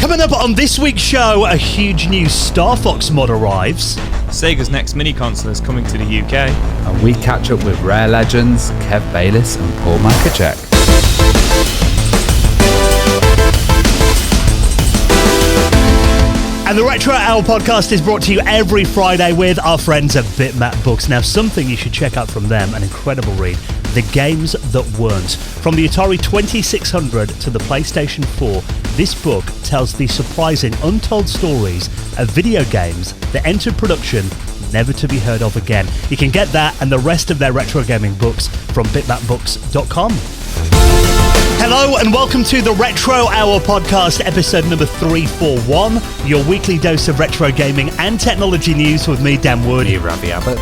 Coming up on this week's show, a huge new Star Fox mod arrives. Sega's next mini-console is coming to the UK. And we catch up with Rare legends Kev Bayliss and Paul Machacek. And the Retro Hour podcast is brought to you every Friday with our friends at Bitmap Books. Now, something you should check out from them, an incredible read, The Games That Weren't. From the Atari 2600 to the PlayStation 4, this book tells the surprising untold stories of video games that entered production never to be heard of again. You can get that and the rest of their retro gaming books from bitmapbooks.com. Hello and welcome to the Retro Hour podcast, episode number 341, your weekly dose of retro gaming and technology news with me, Dan Wood. Me, Ravi Abbott.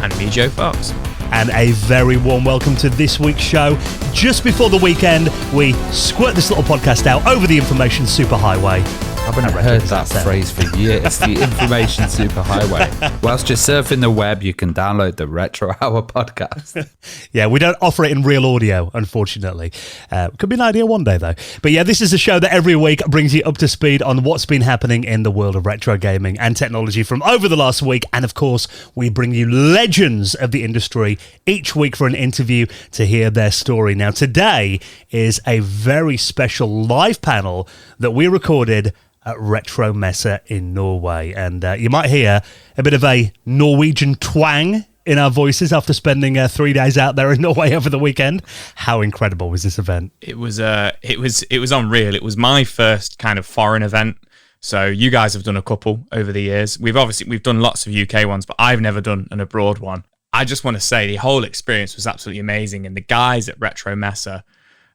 And me, Joe Fox. And a very warm welcome to this week's show. Just before the weekend, we squirt this little podcast out over the information superhighway. I haven't heard that phrase for years, the information superhighway. Whilst you're surfing the web, you can download the Retro Hour podcast. Yeah, we don't offer it in real audio, unfortunately. Could be an idea one day, though. But yeah, this is a show that every week brings you up to speed on what's been happening in the world of retro gaming and technology from over the last week. And of course, we bring you legends of the industry each week for an interview to hear their story. Now, today is a very special live panel that we recorded at Retromessa in Norway. And you might hear a bit of a Norwegian twang in our voices after spending 3 days out there in Norway over the weekend. How incredible was this event? It was unreal. It was my first kind of foreign event. So you guys have done a couple over the years. We've done lots of UK ones, but I've never done an abroad one. I just want to say the whole experience was absolutely amazing. And the guys at Retromessa,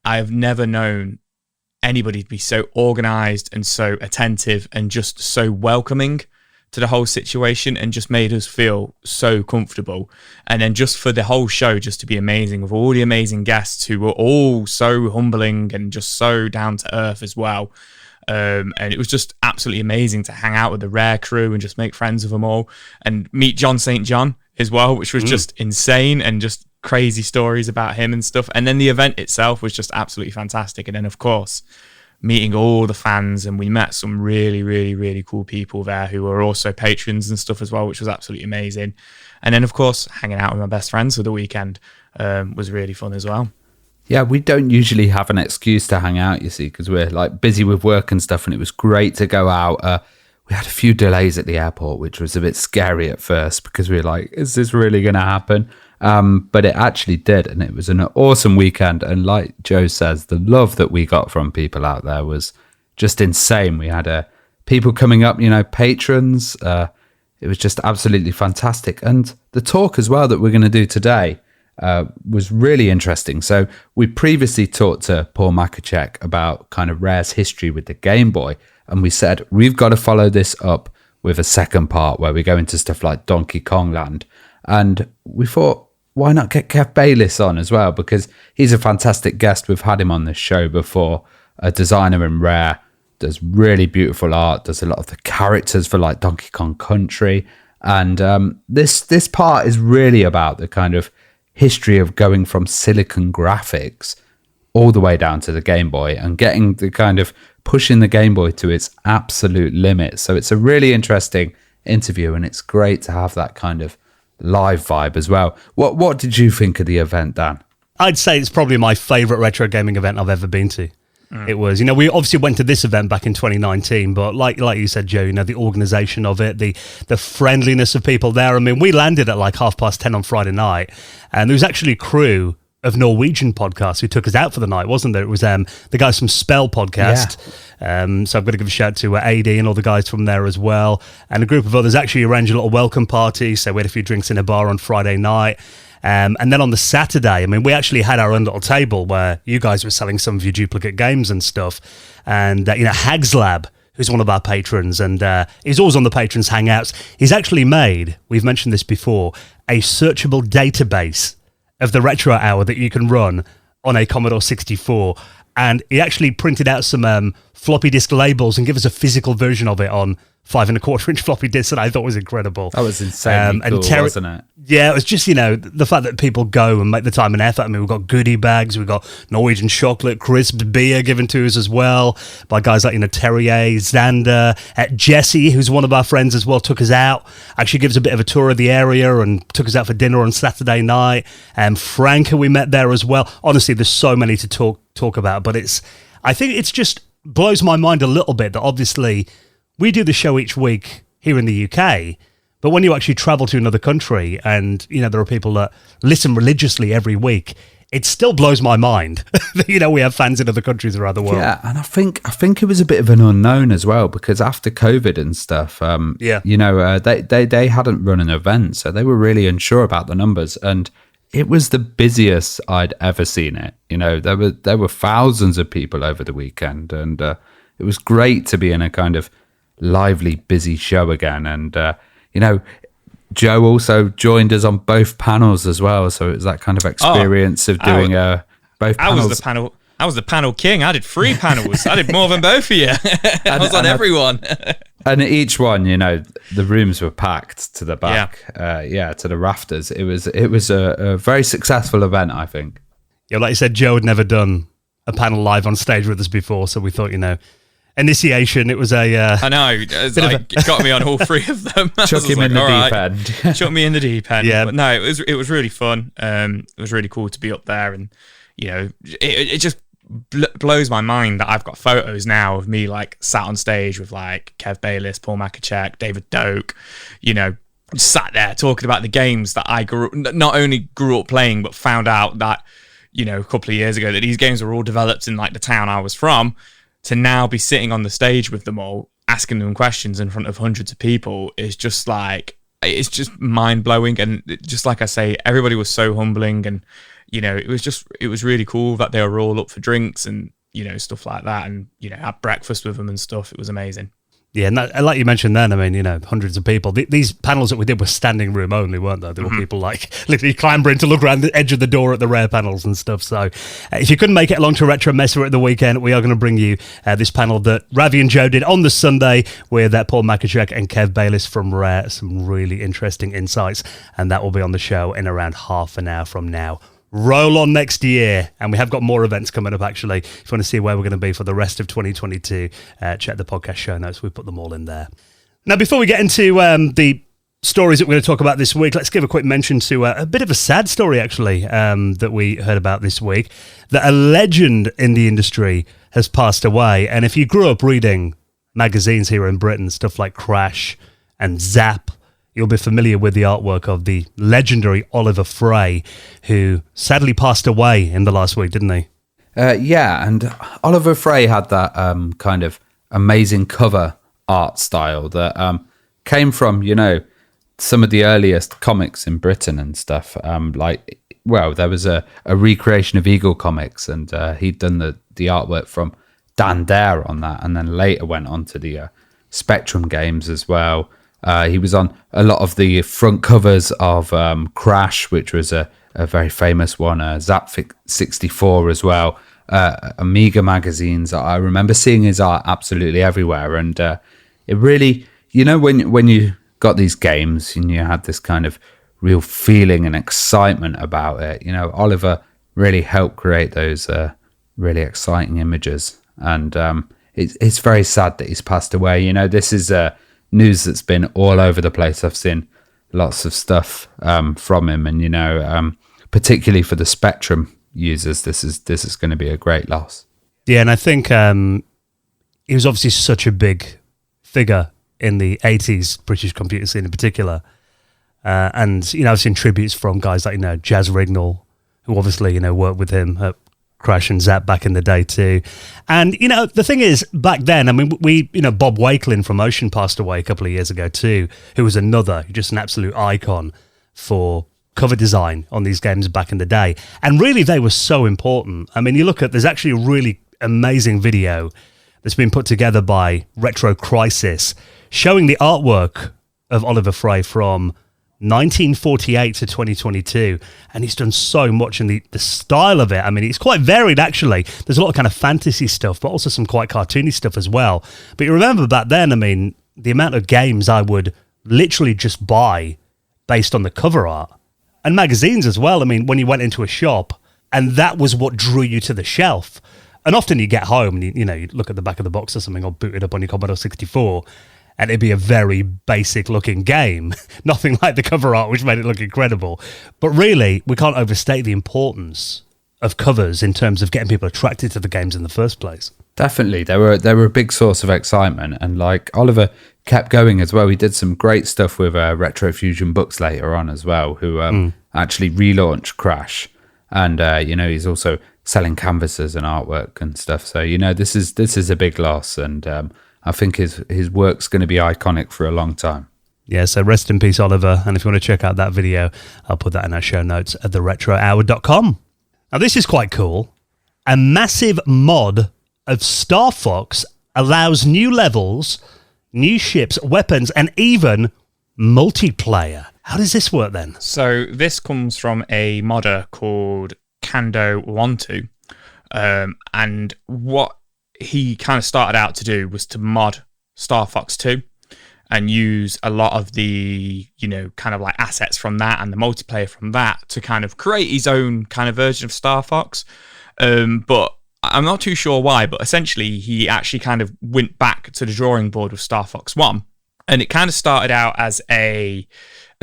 I have never known anybody to be so organised and so attentive and just so welcoming to the whole situation and just made us feel so comfortable. And then just for the whole show just to be amazing with all the amazing guests who were all so humbling and just so down to earth as well. And it was just absolutely amazing to hang out with the Rare crew and just make friends with them all and meet John St. John as well, which was just insane and just crazy stories about him and stuff. And then the event itself was just absolutely fantastic. And then, of course, meeting all the fans, and we met some really, really, really cool people there who were also patrons and stuff as well, which was absolutely amazing. And then, of course, hanging out with my best friends for the weekend was really fun as well. Yeah, we don't usually have an excuse to hang out, you see, because we're like busy with work and stuff, and it was great to go out. We had a few delays at the airport, which was a bit scary at first because we were like, is this really going to happen? But it actually did, and it was an awesome weekend. And like Joe says, the love that we got from people out there was just insane. We had people coming up, patrons. It was just absolutely fantastic. And the talk as well that we're going to do today was really interesting. So we previously talked to Paul Machacek about kind of Rare's history with the Game Boy. And we said, we've got to follow this up with a second part where we go into stuff like Donkey Kong Land. And we thought, why not get Kev Bayliss on as well? Because he's a fantastic guest. We've had him on this show before. A designer in Rare, does really beautiful art, does a lot of the characters for like Donkey Kong Country. And this part is really about the kind of history of going from silicon graphics all the way down to the Game Boy and getting the kind of pushing the Game Boy to its absolute limit. So it's a really interesting interview, and it's great to have that kind of live vibe as well. What did you think of the event, Dan? I'd say it's probably my favourite retro gaming event I've ever been to. It was, we obviously went to this event back in 2019, but like you said, Joe, the organisation of it, the friendliness of people there. I mean, we landed at like 10:30 on Friday night, and there was actually a crew of Norwegian podcasts who took us out for the night, wasn't there? It was the guys from Spell podcast. Yeah. So I've got to give a shout to AD and all the guys from there as well. And a group of others actually arranged a little welcome party. So we had a few drinks in a bar on Friday night. And then on the Saturday, we actually had our own little table where you guys were selling some of your duplicate games and stuff. And, Hags Lab, who's one of our patrons, and he's always on the patrons' hangouts. He's actually made, we've mentioned this before, a searchable database of the Retro Hour that you can run on a Commodore 64. and he actually printed out some floppy disk labels and gave us a physical version of it on 5.25-inch floppy disks, and I thought was incredible. That was insanely cool, wasn't it? Yeah, it was just, the fact that people go and make the time and effort. I mean, we've got goodie bags, we've got Norwegian chocolate, crisped beer given to us as well by guys like, Terrier, Xander, Jesse, who's one of our friends as well, took us out, actually gives a bit of a tour of the area and took us out for dinner on Saturday night. And Frank, who we met there as well. Honestly, there's so many to talk about, but I think it's just blows my mind a little bit that obviously we do the show each week here in the UK, but when you actually travel to another country and, there are people that listen religiously every week, it still blows my mind that, we have fans in other countries around the world. Yeah, and I think it was a bit of an unknown as well, because after COVID and stuff, they hadn't run an event, so they were really unsure about the numbers, and it was the busiest I'd ever seen it. There were thousands of people over the weekend, and it was great to be in a kind of lively, busy show again. And Joe also joined us on both panels as well, so it was that kind of experience of doing both panels. I was the panel king. I did 3 panels. I did more than both of you. I was on everyone. And each one, the rooms were packed to the back, to the rafters. It was a very successful event, I think. Yeah, like you said, Joe had never done a panel live on stage with us before, so we thought, initiation. It was I know. It got me on all 3 of them. Chuck him in the deep end. Chuck me in the deep end. Yeah. But no, it was really fun. It was really cool to be up there, and it just blows my mind that I've got photos now of me sat on stage with Kev Bayliss, Paul Machacek, David Doak, sat there talking about the games that I not only grew up playing, but found out that a couple of years ago that these games were all developed in the town I was from. To now be sitting on the stage with them all, asking them questions in front of hundreds of people is just it's just mind blowing. And just like I say, everybody was so humbling, and it was really cool that they were all up for drinks and stuff like that, and had breakfast with them and stuff. It was amazing. Yeah, and like you mentioned then, I mean, hundreds of people. These panels that we did were standing room only, weren't they? There were people literally clambering to look around the edge of the door at the rare panels and stuff. So if you couldn't make it along to Retromessa at the weekend, we are going to bring you this panel that Ravi and Joe did on the Sunday with Paul Machacek and Kev Bayliss from Rare. Some really interesting insights, and that will be on the show in around half an hour from now. Roll on next year, and we have got more events coming up, actually. If you want to see where we're going to be for the rest of 2022, check the podcast show notes. We put them all in there. Now, before we get into the stories that we're going to talk about this week, let's give a quick mention to a bit of a sad story, actually, that we heard about this week, that a legend in the industry has passed away. And if you grew up reading magazines here in Britain, stuff like Crash and Zap, you'll be familiar with the artwork of the legendary Oliver Frey, who sadly passed away in the last week, didn't he? Yeah, and Oliver Frey had that kind of amazing cover art style that came from, some of the earliest comics in Britain and stuff. There was a recreation of Eagle Comics, and he'd done the artwork from Dan Dare on that, and then later went on to the Spectrum games as well. He was on a lot of the front covers of Crash, which was a very famous one, Zap 64 as well, Amiga magazines. I remember seeing his art absolutely everywhere, and it really, when you got these games and you had this kind of real feeling and excitement about it, Oliver really helped create those really exciting images, and it's very sad that he's passed away. This is news that's been all over the place. I've seen lots of stuff from him, and particularly for the Spectrum users, this is going to be a great loss. Yeah, and I think he was obviously such a big figure in the 80s British computer scene in particular, and I've seen tributes from guys like Jazz Rignall, who obviously worked with him at Crash and Zap back in the day too. And the thing is, back then, I mean, we Bob Wakelin from Ocean passed away a couple of years ago too, who was just an absolute icon for cover design on these games back in the day. And really, they were so important. I mean, there's actually a really amazing video that's been put together by Retro Crisis showing the artwork of Oliver Frey from 1948 to 2022, and he's done so much in the style of it. I mean, it's quite varied, actually. There's a lot of kind of fantasy stuff, but also some quite cartoony stuff as well. But you remember back then, I mean, the amount of games I would literally just buy based on the cover art, and magazines as well. I mean, when you went into a shop, and that was what drew you to the shelf. And often you get home and you look at the back of the box or something, or boot it up on your Commodore 64, and it'd be a very basic looking game. Nothing like the cover art, which made it look incredible. But really, we can't overstate the importance of covers in terms of getting people attracted to the games in the first place. Definitely. They were a big source of excitement. And like Oliver kept going as well. He did some great stuff with Retro Fusion Books later on as well, who actually relaunched Crash. And, he's also selling canvases and artwork and stuff. So, this is a big loss. And I think his work's going to be iconic for a long time. Yeah, so rest in peace, Oliver. And if you want to check out that video, I'll put that in our show notes at theretrohour.com. Now, this is quite cool. A massive mod of Star Fox allows new levels, new ships, weapons, and even multiplayer. How does this work then? So this comes from a modder called Kando12. And what he kind of started out to do was to mod Star Fox 2 and use a lot of the, kind of like assets from that and the multiplayer from that to kind of create his own kind of version of Star Fox. But I'm not too sure why, but essentially he actually kind of went back to the drawing board with Star Fox 1. And it kind of started out as a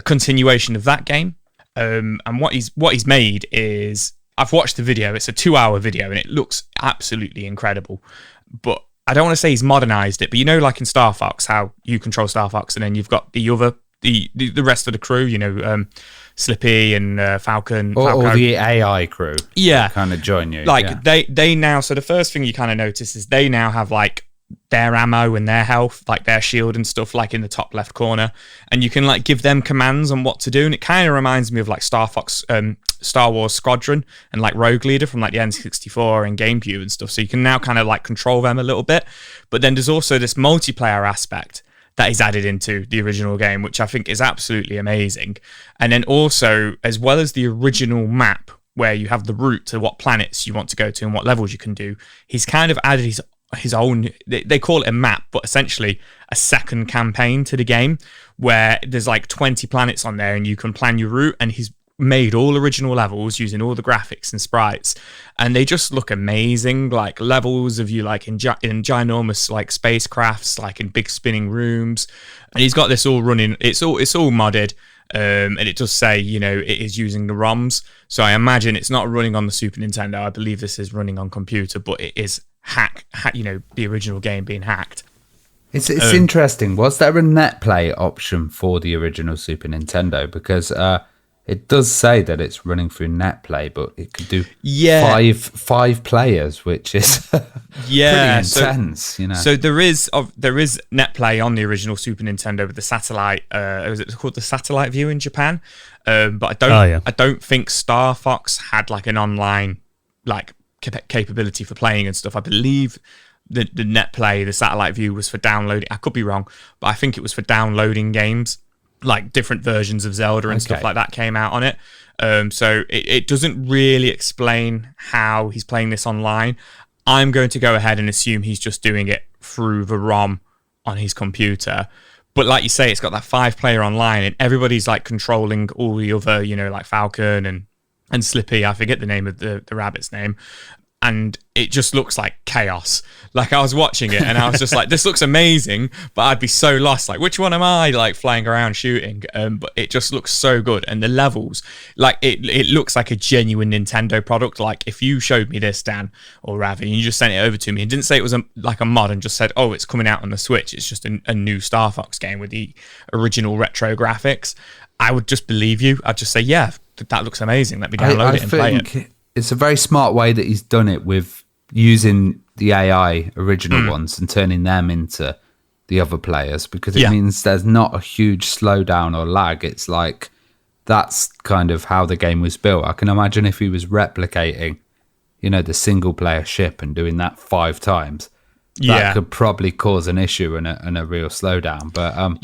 continuation of that game. And what he's made is, I've watched the video. It's a 2-hour video, and it looks absolutely incredible. But I don't want to say he's modernized it, but like in Star Fox, how you control Star Fox, and then you've got the rest of the crew, Slippy and Falcon. Or the AI crew. Yeah. Kind of join you. They now, so the first thing you kind of notice is they now have like their ammo and their health, like their shield and stuff, like in the top left corner, and you can like give them commands on what to do. And it kind of reminds me of like Star Fox, Star Wars Squadron, and like Rogue Leader from like the N64 and GameCube and stuff. So you can now kind of like control them a little bit. But then there's also this multiplayer aspect that is added into the original game, which I think is absolutely amazing. And then also, as well as the original map where you have the route to what planets you want to go to and what levels you can do, he's kind of added his own, they call it a map, but essentially a second campaign to the game where there's like 20 planets on there and you can plan your route, and he's made all original levels using all the graphics and sprites, and they just look amazing, like levels of you like in ginormous like spacecrafts, like in big spinning rooms, and he's got this all running, it's all modded, and it does say it is using the ROMs, so I imagine it's not running on the Super Nintendo. I believe this is running on computer, but it is the original game being hacked. It's interesting. Was there a net play option for the original Super Nintendo? Because it does say that it's running through net play, but it could do five players, which is pretty intense. So there is net play on the original Super Nintendo with the satellite. Was it called the satellite view in Japan? But I don't think Star Fox had like an online like capability for playing and stuff. I believe the net play, the satellite view, was for downloading. I could be wrong, but I think it was for downloading games, like different versions of Zelda and stuff like that came out on it. So it doesn't really explain how he's playing this online. I'm going to go ahead and assume he's just doing it through the ROM on his computer. But like you say, it's got that 5-player online, and everybody's like controlling all the other, like Falcon and Slippy. I forget the name of the rabbit's name. And it just looks like chaos. Like I was watching it and I was just like, this looks amazing, but I'd be so lost. Like, which one am I like flying around shooting? But it just looks so good. And the levels, like it looks like a genuine Nintendo product. Like if you showed me this, Dan or Ravi, and you just sent it over to me and didn't say it was like a mod and just said, oh, it's coming out on the Switch, it's just a new Star Fox game with the original retro graphics, I would just believe you. I'd just say, yeah, that looks amazing. Let me download it and play it. It's a very smart way that he's done it with using the AI original ones and turning them into the other players, because it means there's not a huge slowdown or lag. It's like that's kind of how the game was built. I can imagine if he was replicating, the single player ship and doing that 5 times, that could probably cause an issue and a real slowdown. But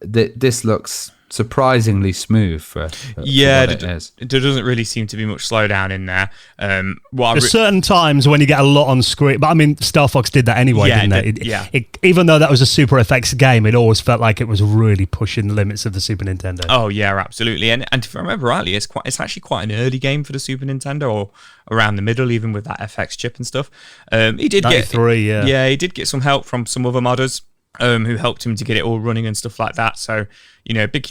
this looks surprisingly smooth for what it is. There doesn't really seem to be much slowdown in there. There's certain times when you get a lot on screen, but I mean, Star Fox did that anyway, didn't it? Even though that was a Super FX game, it always felt like it was really pushing the limits of the Super Nintendo. Oh yeah, absolutely. And if I remember rightly, it's actually quite an early game for the Super Nintendo, or around the middle, even with that FX chip and stuff. He did 93, he did get some help from some other modders who helped him to get it all running and stuff like that. So, big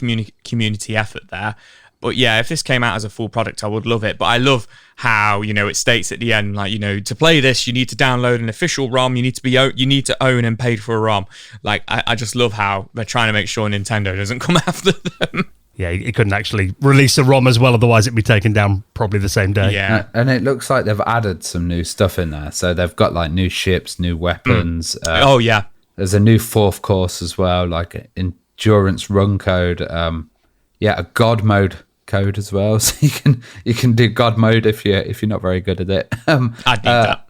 community effort there. But yeah, if this came out as a full product, I would love it. But I love how, it states at the end, like, to play this, you need to download an official ROM. You need to own and paid for a ROM. Like, I just love how they're trying to make sure Nintendo doesn't come after them. Yeah, it couldn't actually release a ROM as well, otherwise it'd be taken down probably the same day. Yeah. And it looks like they've added some new stuff in there. So they've got like new ships, new weapons. Oh, yeah. There's a new fourth course as well, like endurance run code. A God mode code as well, so you can do God mode if you're not very good at it. I'd need that.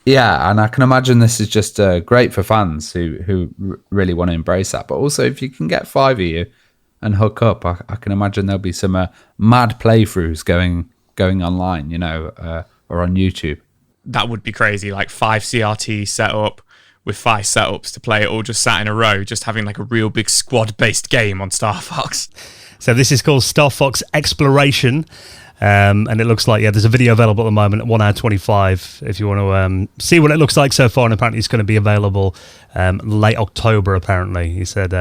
Yeah, and I can imagine this is just great for fans who really want to embrace that. But also, if you can get 5 of you and hook up, I can imagine there'll be some mad playthroughs going online, or on YouTube. That would be crazy, like 5 CRT set up with 5 setups to play it all just sat in a row, just having like a real big squad-based game on Star Fox. So this is called Star Fox Exploration, and it looks like, there's a video available at the moment at 1 hour 25 if you want to see what it looks like so far, and apparently it's going to be available late October, apparently. He said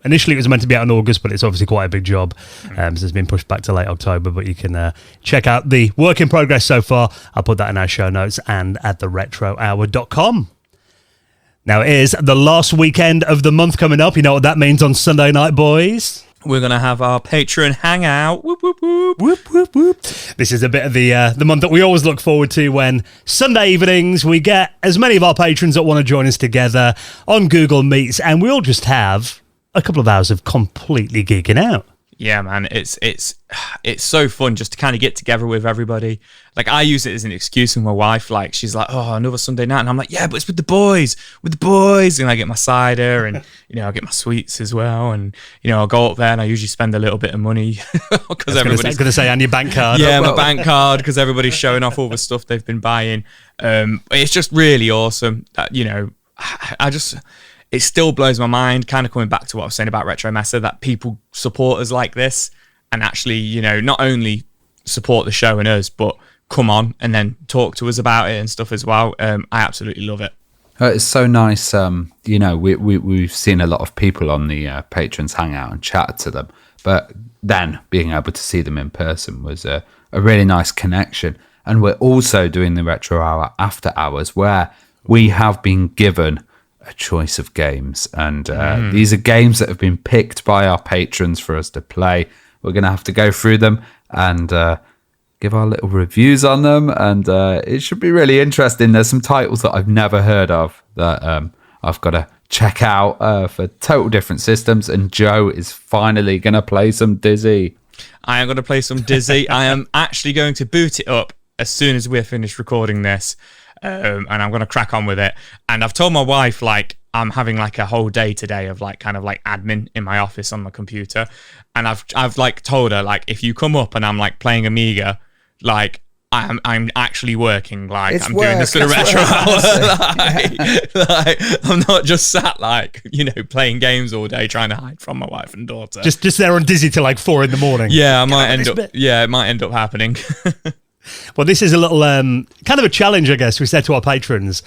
initially it was meant to be out in August, but it's obviously quite a big job, so it's been pushed back to late October, but you can check out the work in progress so far. I'll put that in our show notes and at theretrohour.com. Now, it is the last weekend of the month coming up. You know what that means on Sunday night, boys? We're going to have our Patreon hangout. Whoop, whoop, whoop. Whoop, whoop, whoop. This is a bit of the month that we always look forward to, when Sunday evenings we get as many of our patrons that want to join us together on Google Meets, and we all just have a couple of hours of completely geeking out. Yeah, man, it's so fun just to kind of get together with everybody. Like, I use it as an excuse with my wife. Like, she's like, "Oh, another Sunday night," and I'm like, "Yeah, but it's with the boys, And I get my cider, and I get my sweets as well, and I'll go up there, and I usually spend a little bit of money because everybody's going to say, and your bank card. Yeah, my bank card, because everybody's showing off all the stuff they've been buying. It's just really awesome that it still blows my mind, kind of coming back to what I was saying about Retromessa, that people support us like this and actually, not only support the show and us, but come on and then talk to us about it and stuff as well. I absolutely love it. It's so nice. We've seen a lot of people on the Patrons Hangout and chatted to them, but then being able to see them in person was a really nice connection. And we're also doing the Retro Hour after hours, where we have been given a choice of games, and these are games that have been picked by our patrons for us to play. We're going to have to go through them and give our little reviews on them, and it should be really interesting. There's some titles that I've never heard of that I've got to check out for total different systems, and Joe is finally going to play some Dizzy. I am going to play some Dizzy. I am actually going to boot it up as soon as we're finished recording this. And I'm going to crack on with it. And I've told my wife, like, I'm having like a whole day today of like kind of like admin in my office on my computer. And I've like told her, like, if you come up and I'm like playing Amiga, like, I'm actually working, like, it's I'm doing this for the Retro Hour. like, I'm not just sat like, playing games all day trying to hide from my wife and daughter. Just there on Dizzy till like 4 a.m. Yeah, it might end up happening. Well, this is a little kind of a challenge, I guess. We said to our patrons,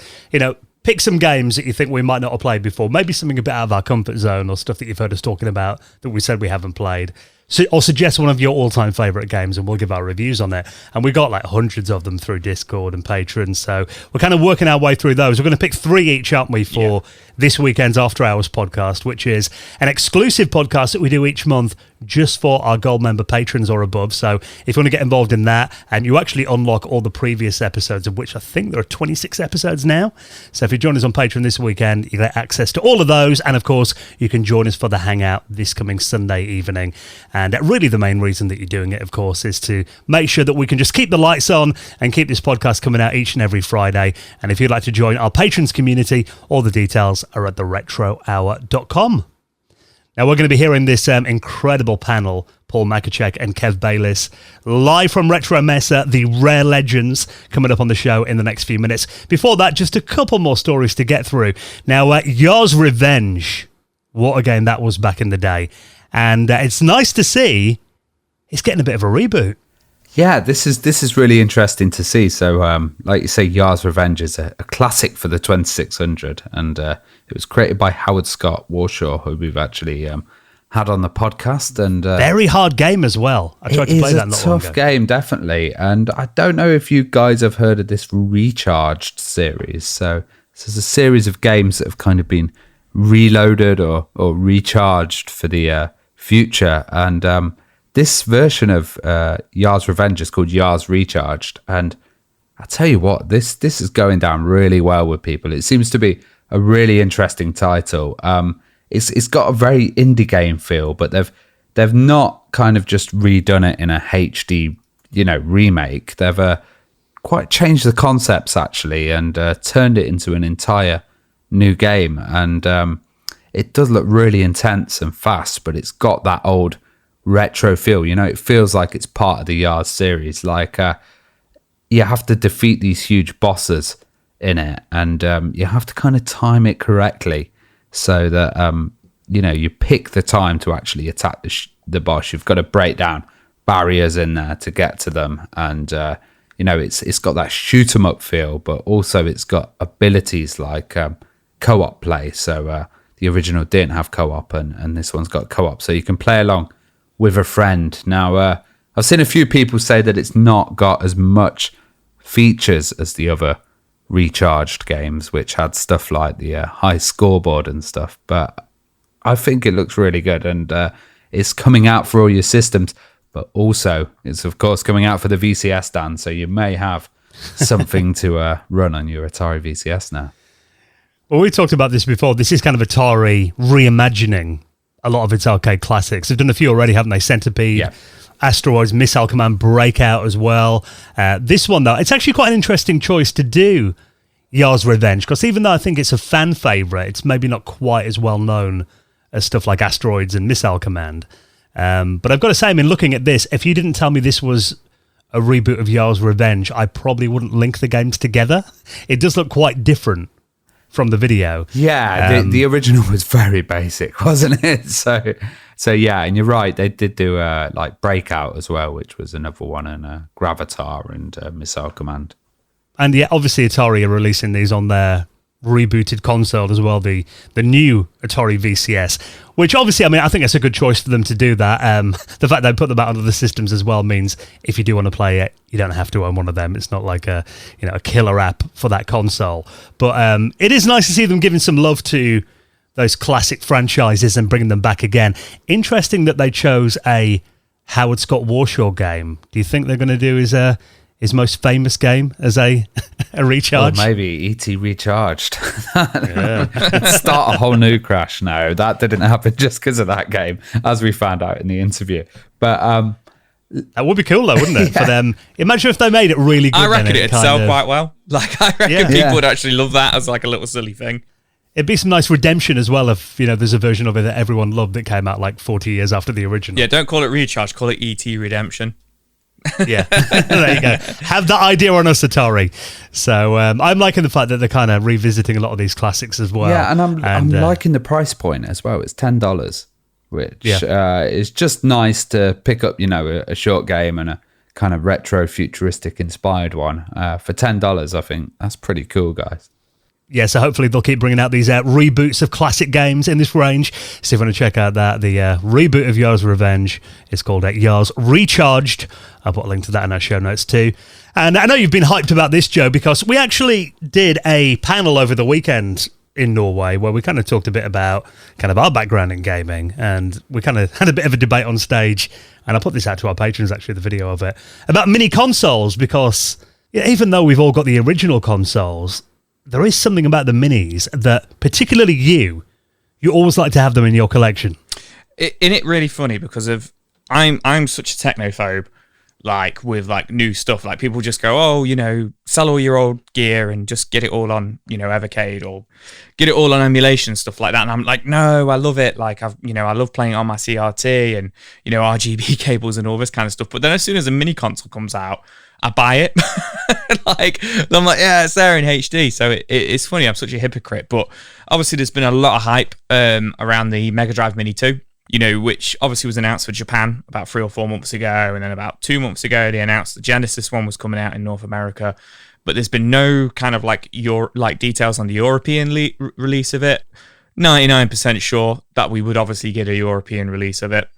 pick some games that you think we might not have played before, maybe something a bit out of our comfort zone, or stuff that you've heard us talking about that we said we haven't played. So, or suggest one of your all-time favourite games, and we'll give our reviews on it. And we got like hundreds of them through Discord and Patreon, so we're kind of working our way through those. We're going to pick 3 each, aren't we, for this weekend's After Hours podcast, which is an exclusive podcast that we do each month just for our gold member patrons or above. So if you want to get involved in that, and you actually unlock all the previous episodes, of which I think there are 26 episodes now. So if you join us on Patreon this weekend, you get access to all of those, and of course you can join us for the hangout this coming Sunday evening. And really the main reason that you're doing it, of course, is to make sure that we can just keep the lights on and keep this podcast coming out each and every Friday. And if you'd like to join our patrons community, all the details are at theretrohour.com. Now, we're going to be hearing this incredible panel, Paul Machacek and Kev Bayliss, live from Retromessa, the rare legends, coming up on the show in the next few minutes. Before that, just a couple more stories to get through. Now, Yar's Revenge, what a game that was back in the day. And it's nice to see it's getting a bit of a reboot. Yeah, this is really interesting to see. So, like you say, Yar's Revenge is a classic for the 2600, and it was created by Howard Scott Warshaw, who we've actually had on the podcast. And very hard game as well. I tried to play that not long ago. It's a tough game, definitely. And I don't know if you guys have heard of this Recharged series. So this is a series of games that have kind of been reloaded or recharged for the future. And this version of Yar's Revenge is called Yar's Recharged, and I tell you what, this is going down really well with people. It seems to be a really interesting title. It's got a very indie game feel, but they've not kind of just redone it in a HD remake. They've quite changed the concepts actually, and turned it into an entire new game. And it does look really intense and fast, but it's got that old retro feel. It feels like it's part of the Yard series. Like you have to defeat these huge bosses in it, and you have to kind of time it correctly so that you pick the time to actually attack the boss. You've got to break down barriers in there to get to them, and it's got that shoot 'em up feel, but also it's got abilities like co-op play. So the original didn't have co-op, and this one's got co-op, so you can play along with a friend. Now, I've seen a few people say that it's not got as much features as the other Recharged games, which had stuff like the high scoreboard and stuff, but I think it looks really good, and it's coming out for all your systems, but also it's, of course, coming out for the VCS, Dan, so you may have something to run on your Atari VCS now. Well, we talked about this before. This is kind of Atari reimagining a lot of its arcade classics. They've done a few already, haven't they? Centipede, yeah. Asteroids, Missile Command, Breakout as well. This one, though, it's actually quite an interesting choice to do Yar's Revenge, because even though I think it's a fan favourite, it's maybe not quite as well known as stuff like Asteroids and Missile Command. But I've got to say, I mean, looking at this, if you didn't tell me this was a reboot of Yar's Revenge, I probably wouldn't link the games together. It does look quite different from the video. Yeah, the original was very basic, wasn't it? So yeah, and you're right, they did do like Breakout as well, which was another one, and Gravatar and Missile Command. And yeah, obviously Atari are releasing these on their rebooted console as well, the new Atari VCS, which obviously, I mean, I think it's a good choice for them to do that. The fact they put them out on other systems as well means if you do want to play it, you don't have to own one of them. It's not like a killer app for that console. But it is nice to see them giving some love to those classic franchises and bringing them back again. Interesting that they chose a Howard Scott Warshaw game. Do you think they're going to do his most famous game as a recharge? Well, maybe E.T. Recharged. Start a whole new Crash. No, that didn't happen just because of that game, as we found out in the interview. But that would be cool, though, wouldn't it? For them, imagine if they made it really good. I reckon it'd sell quite well. Like, I reckon people would actually love that as like a little silly thing. It'd be some nice redemption as well if there's a version of it that everyone loved that came out like 40 years after the original. Yeah, don't call it Recharge, call it E.T. Redemption. Yeah, there you go. Have that idea on us, Atari. So I'm liking the fact that they're kind of revisiting a lot of these classics as well. Yeah, and I'm liking the price point as well. It's $10, which is just nice to pick up, a short game and a kind of retro futuristic inspired one for $10. I think that's pretty cool, guys. Yeah, so hopefully they'll keep bringing out these reboots of classic games in this range. So if you want to check out that, the reboot of Yar's Revenge is called Yar's Recharged. I'll put a link to that in our show notes too. And I know you've been hyped about this, Joe, because we actually did a panel over the weekend in Norway where we kind of talked a bit about kind of our background in gaming, and we kind of had a bit of a debate on stage, and I put this out to our patrons, actually, the video of it, about mini consoles, because even though we've all got the original consoles, there is something about the minis that, particularly you always like to have them in your collection. Isn't it really funny because I'm such a technophobe, like with like new stuff. Like people just go, oh, you know, sell all your old gear and just get it all on, you know, Evercade or get it all on emulation, stuff like that. And I'm like, no, I love it. Like I love playing it on my CRT and, you know, RGB cables and all this kind of stuff. But then as soon as a mini console comes out, I buy it. Like, I'm like, yeah, it's there in HD. So it's funny. I'm such a hypocrite. But obviously, there's been a lot of hype around the Mega Drive Mini 2, you know, which obviously was announced for Japan about 3 or 4 months ago. And then about 2 months ago, they announced the Genesis one was coming out in North America. But there's been no kind of like details on the European release of it. 99% sure that we would obviously get a European release of it.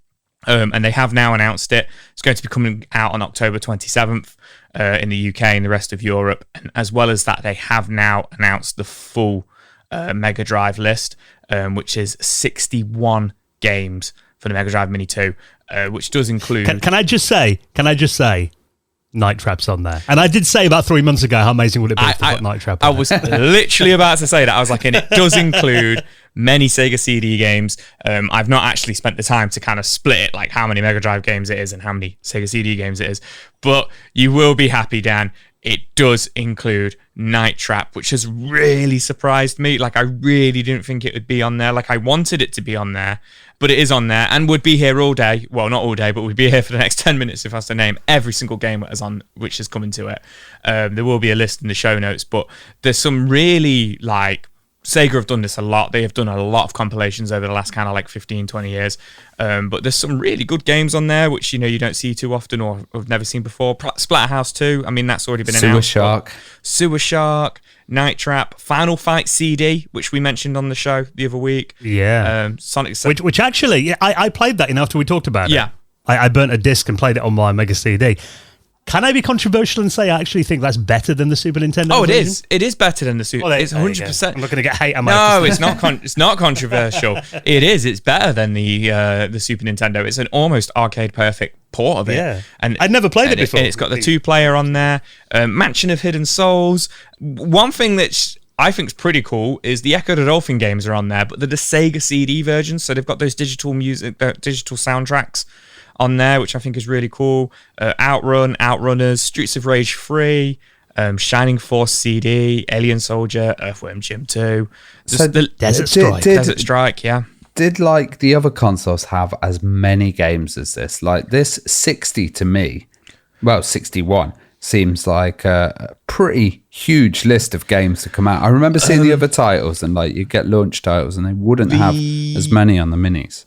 And they have now announced it. It's going to be coming out on October 27th in the UK and the rest of Europe. And as well as that, they have now announced the full Mega Drive list, which is 61 games for the Mega Drive Mini 2, which does include... Can I just say, Night Trap's on there. And I did say about 3 months ago, how amazing would it be to put Night Trap on I was literally about to say that. I was like, and it does include many Sega CD games. I've not actually spent the time to kind of split it, like how many Mega Drive games it is and how many Sega CD games it is. But you will be happy, Dan. It does include Night Trap, which has really surprised me. Like, I really didn't think it would be on there. Like, I wanted it to be on there, but it is on there and would be here all day. Well, not all day, but would be here for the next 10 minutes if I was to name every single game that is on, which is coming to it. There will be a list in the show notes, but there's some really, like, Sega have done this a lot. They have done a lot of compilations over the last kind of like 15, 20 years. But there's some really good games on there, which, you know, you don't see too often or have never seen before. Splatterhouse 2, I mean, that's already been announced. Sewer Shark, Night Trap, Final Fight CD, which we mentioned on the show the other week. Yeah. Sonic... Which actually, yeah, I played that in after we talked about it. Yeah. I burnt a disc and played it on my Mega CD. Can I be controversial and say I actually think that's better than the Super Nintendo Oh, it version? is. It is better than the Super. Well, it's 100%. I'm not going to get hate on my No, it's not. It's not controversial. It is. It's better than the Super Nintendo. It's an almost arcade perfect port of it. Yeah. And I'd never played it before. And it's got the 2-player on there. Mansion of Hidden Souls. One thing that I think is pretty cool is the Echo the Dolphin games are on there, but they're the Sega CD versions, so they've got those digital music, digital soundtracks on there, which I think is really cool. Outrun, Outrunners, Streets of Rage 3, Shining Force CD, Alien Soldier, Earthworm Jim 2. So Desert Strike. Desert Strike, yeah. Did like the other consoles have as many games as this? Like this 60 to me, well, 61 seems like a pretty huge list of games to come out. I remember seeing the other titles and like you get launch titles and they wouldn't have as many on the minis.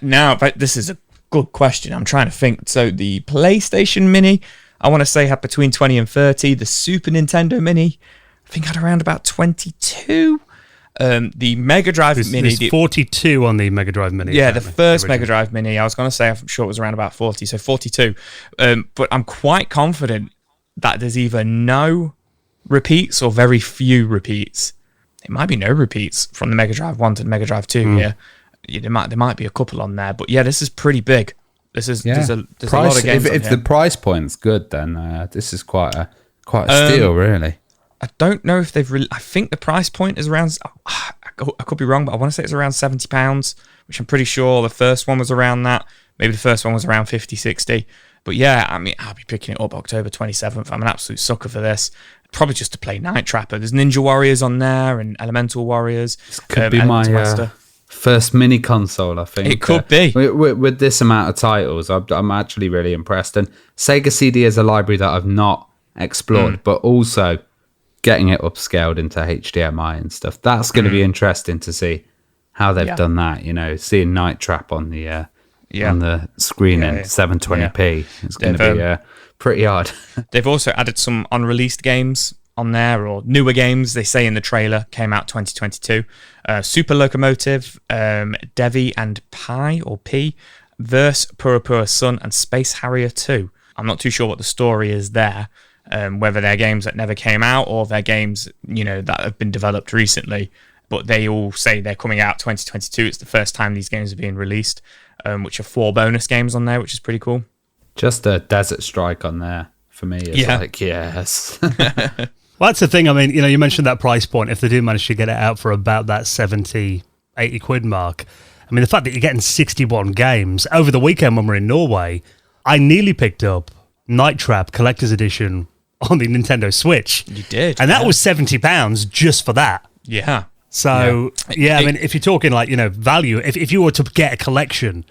Now, but this is a good question. I'm trying to think. So the PlayStation Mini, I want to say had between 20 and 30. The Super Nintendo Mini, I think had around about 22. The Mega Drive Mini, there's 42 on the Mega Drive Mini. Yeah, the first Mega Drive Mini. I was going to say, I'm sure it was around about 40, so 42. But I'm quite confident that there's either no repeats or very few repeats. It might be no repeats from the Mega Drive 1 to the Mega Drive 2 here. Yeah, there might be a couple on there, but yeah, this is pretty big. There's a lot of games. If the price point's good, then this is quite a steal, really. I don't know if they've. I think the price point is around. I could be wrong, but I want to say it's around £70, which I'm pretty sure the first one was around that. Maybe the first one was around 50, 60. But yeah, I mean, I'll be picking it up October 27th. I'm an absolute sucker for this. Probably just to play Night Trapper. There's Ninja Warriors on there and Elemental Warriors. This could be my first mini console, I think. It could be. With this amount of titles, I'm actually really impressed. And Sega CD is a library that I've not explored, but also getting it upscaled into HDMI and stuff. That's going to be interesting to see how they've done that. You know, seeing Night Trap on the screen in 720p. It's going to be pretty hard. They've also added some unreleased games on there, or newer games. They say in the trailer came out 2022. Super Locomotive, Devi and Pi or P, Verse, Pura Pura Sun, and Space Harrier 2. I'm not too sure what the story is there. Whether they're games that never came out or they're games, you know, that have been developed recently. But they all say they're coming out 2022. It's the first time these games are being released, which are 4 bonus games on there, which is pretty cool. Just a Desert Strike on there for me is like, yes. Well, that's the thing. I mean, you know, you mentioned that price point. If they do manage to get it out for about that 70, 80 quid mark, I mean, the fact that you're getting 61 games over the weekend when we're in Norway, I nearly picked up Night Trap Collector's Edition on the Nintendo Switch. You did. And that was £70 just for that. Yeah. So, I mean, if you're talking like, value, if you were to get a collection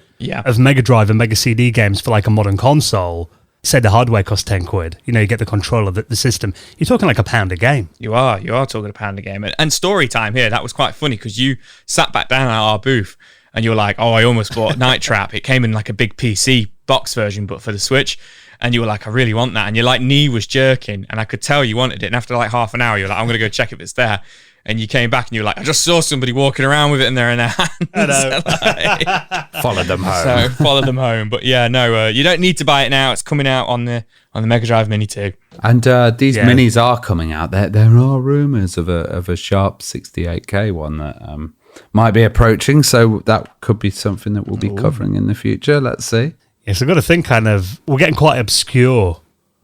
of Mega Drive and Mega CD games for like a modern console, say the hardware costs 10 quid, you get the controller, the system, you're talking like £1 a game. You are talking £1 a game. And story time here, that was quite funny because you sat back down at our booth and you were like, oh, I almost bought Night Trap. It came in like a big PC box version, but for the Switch. And you were like, I really want that. And your like knee was jerking and I could tell you wanted it. And after like half an hour, you're like, I'm going to go check if it's there. And you came back and you were like, I just saw somebody walking around with it in their hands. I know. Followed them home. So follow them home. But yeah, no, you don't need to buy it now. It's coming out on the Mega Drive Mini too. And these minis are coming out. There are rumours of a Sharp 68K one that might be approaching. So that could be something that we'll be covering in the future. Let's see. Yes, I've got to think we're getting quite obscure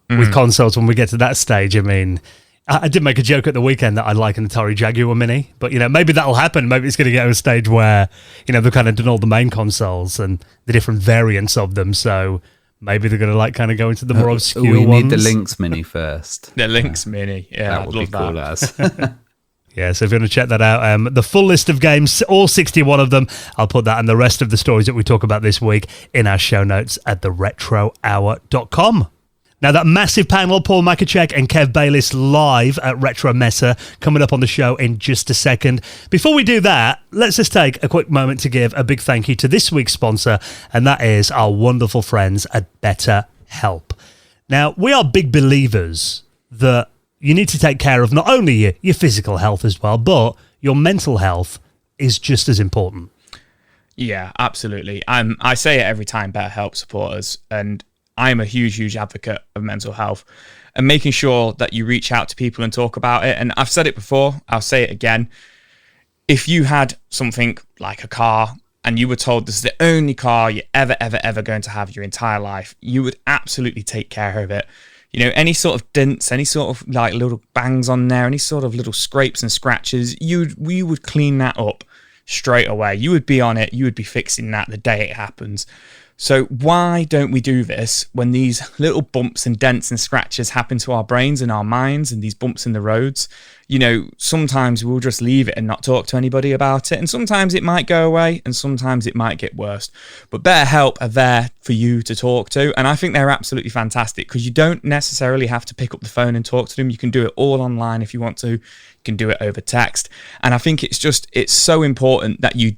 with consoles when we get to that stage. I mean, I did make a joke at the weekend that I'd like an Atari Jaguar Mini, but maybe that'll happen. Maybe it's going to get to a stage where they've kind of done all the main consoles and the different variants of them. So maybe they're going to like kind of go into the more obscure ones. We need the Lynx Mini first. The Lynx Mini, that would be cool. As. Yeah, so if you want to check that out, the full list of games, all 61 of them, I'll put that and the rest of the stories that we talk about this week in our show notes at theretrohour.com. Now, that massive panel, Paul Machacek and Kev Bayliss live at Retromessa, coming up on the show in just a second. Before we do that, let's just take a quick moment to give a big thank you to this week's sponsor, and that is our wonderful friends at BetterHelp. Now, we are big believers that you need to take care of not only your physical health as well, but your mental health is just as important. Yeah, absolutely. I say it every time, BetterHelp supporters, and I'm a huge advocate of mental health and making sure that you reach out to people and talk about it. And I've said it before, I'll say it again. If you had something like a car and you were told this is the only car you're ever going to have your entire life, you would absolutely take care of it. Any sort of dents, any sort of like little bangs on there, any sort of little scrapes and scratches, we would clean that up straight away. You would be on it. You would be fixing that the day it happens. So why don't we do this when these little bumps and dents and scratches happen to our brains and our minds and these bumps in the roads? Sometimes we'll just leave it and not talk to anybody about it. And sometimes it might go away and sometimes it might get worse. But BetterHelp are there for you to talk to. And I think they're absolutely fantastic because you don't necessarily have to pick up the phone and talk to them. You can do it all online if you want to. You can do it over text. And I think it's so important that you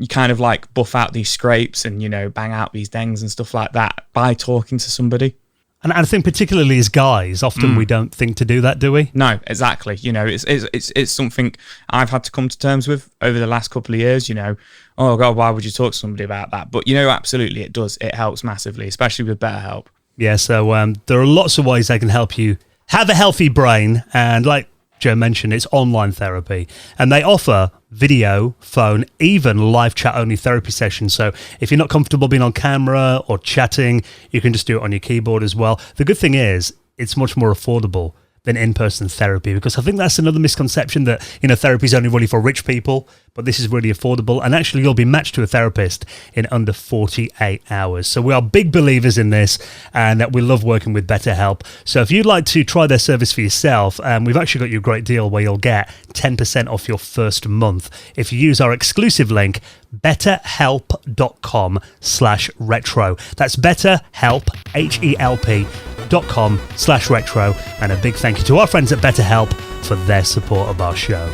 kind of like buff out these scrapes and, bang out these dings and stuff like that by talking to somebody. And I think particularly as guys, often we don't think to do that, do we? No, exactly. It's something I've had to come to terms with over the last couple of years, oh God, why would you talk to somebody about that? But, absolutely it does. It helps massively, especially with BetterHelp. Yeah, so there are lots of ways they can help you have a healthy brain. And like Joe mentioned, it's online therapy. And they offer video, phone, even live chat-only therapy sessions. So if you're not comfortable being on camera or chatting, you can just do it on your keyboard as well. The good thing is, it's much more affordable than in-person therapy, because I think that's another misconception that, therapy is only really for rich people, but this is really affordable. And actually, you'll be matched to a therapist in under 48 hours. So we are big believers in this, and we love working with BetterHelp. So if you'd like to try their service for yourself, we've actually got you a great deal where you'll get 10% off your first month if you use our exclusive link, betterhelp.com/retro. That's BetterHelp, HELP.com/retro. And a big thank you to our friends at BetterHelp for their support of our show.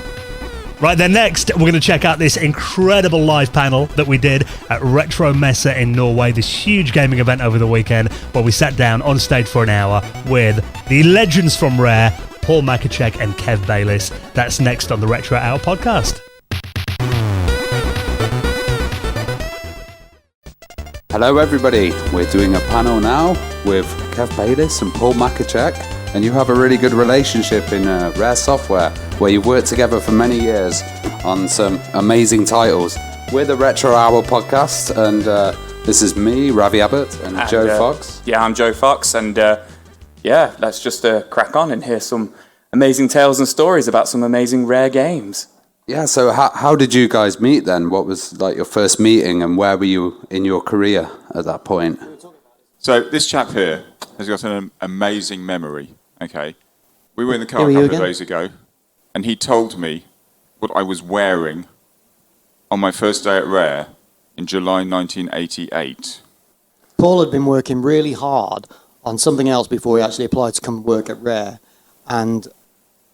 Right then, next, we're going to check out this incredible live panel that we did at Retromessa in Norway, this huge gaming event over the weekend where we sat down on stage for an hour with the legends from Rare, Paul Machacek and Kev Bayliss. That's next on the Retro Hour podcast. Hello everybody, we're doing a panel now with Kev Bayliss and Paul Machacek, and you have a really good relationship in Rare Software where you've worked together for many years on some amazing titles. We're the Retro Hour podcast, and this is me, Ravi Abbott, and Joe Fox. Yeah, I'm Joe Fox, and let's just crack on and hear some amazing tales and stories about some amazing Rare games. Yeah, so how did you guys meet then? What was like your first meeting, and where were you in your career at that point? So this chap here has got an amazing memory, okay? We were in the car Here a are you couple of again? days ago, and he told me what I was wearing on my first day at Rare in July 1988. Paul had been working really hard on something else before he actually applied to come work at Rare, and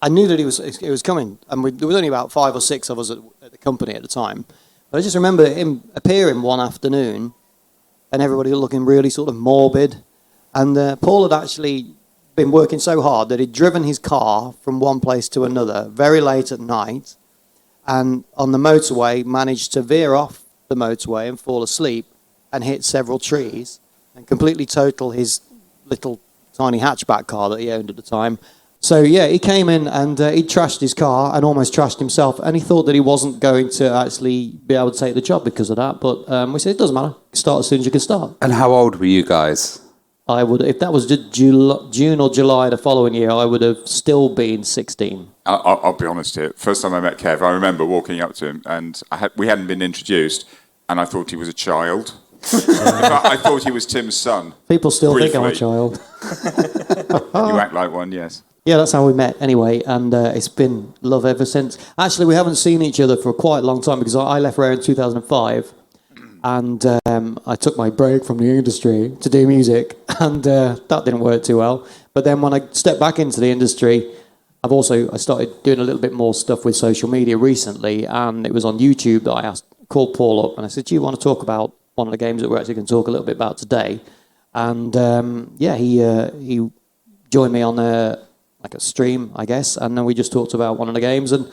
I knew that it was coming, and there was only about 5 or 6 of us at the company at the time. But I just remember him appearing one afternoon, and everybody looking really sort of morbid. And Paul had actually been working so hard that he'd driven his car from one place to another very late at night, and on the motorway managed to veer off the motorway and fall asleep and hit several trees and completely total his little tiny hatchback car that he owned at the time. So yeah, he came in and he trashed his car and almost trashed himself, and he thought that he wasn't going to actually be able to take the job because of that. But we said, it doesn't matter, start as soon as you can start. And how old were you guys? I would, if that was June or July the following year, I would have still been 16. I'll be honest here. First time I met Kev, I remember walking up to him, and we hadn't been introduced, and I thought he was a child. I thought he was Tim's son. People still think I'm a Briefly. child. You act like one, yes. Yeah, that's how we met anyway, and it's been love ever since. Actually, we haven't seen each other for quite a long time because I left Rare in 2005, and I took my break from the industry to do music, and that didn't work too well. But then when I stepped back into the industry, I started doing a little bit more stuff with social media recently, and it was on YouTube that I called Paul up, and I said, do you want to talk about one of the games that we're actually going to talk a little bit about today? And he joined me on like a stream, I guess, and then we just talked about one of the games, and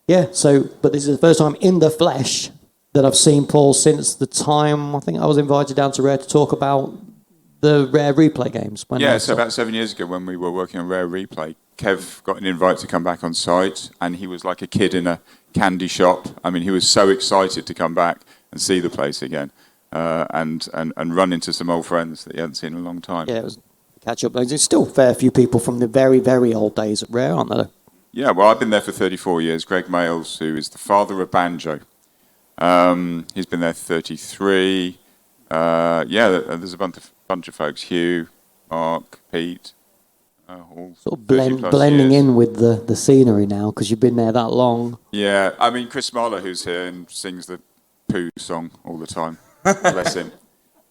yeah, but this is the first time in the flesh that I've seen Paul since the time I think I was invited down to Rare to talk about the Rare Replay games. So about 7 years ago when we were working on Rare Replay, Kev got an invite to come back on site, and he was like a kid in a candy shop. I mean, he was so excited to come back and see the place again, and run into some old friends that he hadn't seen in a long time. Yeah, it was catch up. There's still a fair few people from the very, very old days at Rare, aren't there? Yeah, well, I've been there for 34 years. Greg Males, who is the father of Banjo, he's been there 33. There's a bunch of folks. Hugh, Mark, Pete, all Sort of 30 plus blending years. in with the scenery now because you've been there that long. Yeah, I mean, Chris Marler, who's here and sings the Pooh song all the time. Bless him.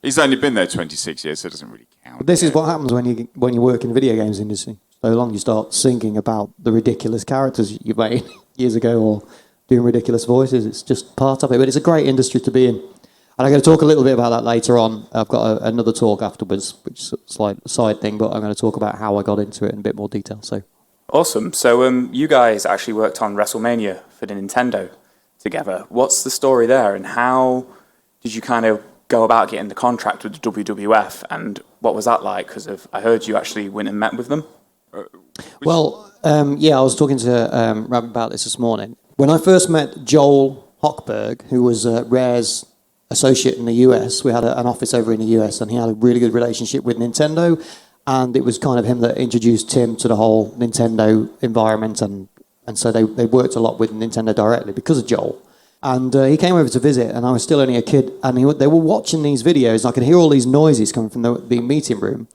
He's only been there 26 years, so it doesn't really count. But this is what happens when you work in the video games industry. So long you start singing about the ridiculous characters you made years ago or doing ridiculous voices. It's just part of it. But it's a great industry to be in. And I'm going to talk a little bit about that later on. I've got another talk afterwards, which is a slight side thing, but I'm going to talk about how I got into it in a bit more detail. So, awesome. So you guys actually worked on WrestleMania for the Nintendo together. What's the story there, and how did you kind of go about getting the contract with the WWF, and what was that like? Because I heard you actually went and met with them. I was talking to Rob about this morning. When I first met Joel Hochberg, who was Rare's associate in the US, we had an office over in the US, and he had a really good relationship with Nintendo, and it was kind of him that introduced Tim to the whole Nintendo environment, and so they worked a lot with Nintendo directly because of Joel. And he came over to visit, and I was still only a kid, and they were watching these videos, and I could hear all these noises coming from the meeting room,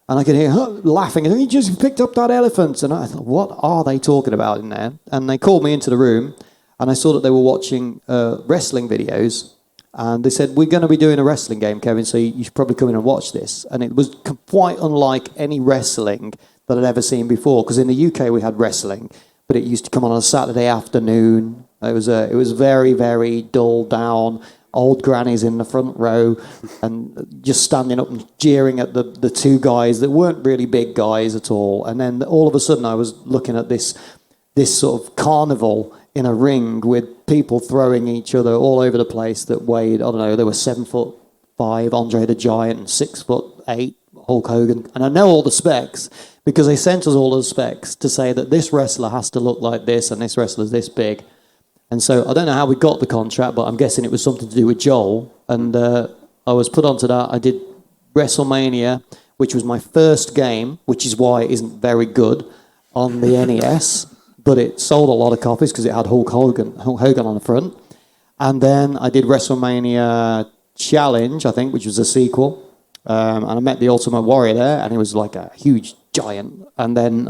and I could hear her laughing, and he just picked up that elephant, and I thought, what are they talking about in there? And they called me into the room, and I saw that they were watching wrestling videos, and they said, we're going to be doing a wrestling game, Kevin, so you should probably come in and watch this. And it was quite unlike any wrestling that I'd ever seen before, because in the UK we had wrestling, but it used to come on a Saturday afternoon. It was very, very dull down, old grannies in the front row and just standing up and jeering at the two guys that weren't really big guys at all. And then all of a sudden I was looking at this sort of carnival in a ring with people throwing each other all over the place that weighed, I don't know, they were 7'5", Andre the Giant, and 6'8", Hulk Hogan. And I know all the specs because they sent us all the specs to say that this wrestler has to look like this and this wrestler's this big. And so I don't know how we got the contract, but I'm guessing it was something to do with Joel. And I was put onto that. I did WrestleMania, which was my first game, which is why it isn't very good on the NES. But it sold a lot of copies because it had Hulk Hogan on the front. And then I did WrestleMania Challenge, I think, which was a sequel. and I met the Ultimate Warrior there, and he was like a huge giant. And then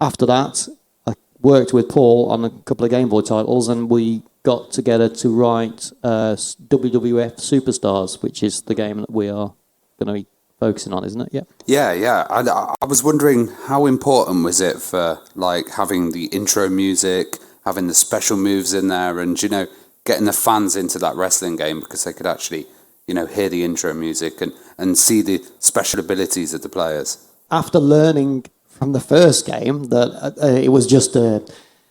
after that, I worked with Paul on a couple of Game Boy titles, and we got together to write WWF Superstars, which is the game that we are going to be focusing on, isn't it? Yeah. I was wondering, how important was it for like having the intro music, having the special moves in there, and getting the fans into that wrestling game because they could actually hear the intro music and see the special abilities of the players. After learning from the first game that it was just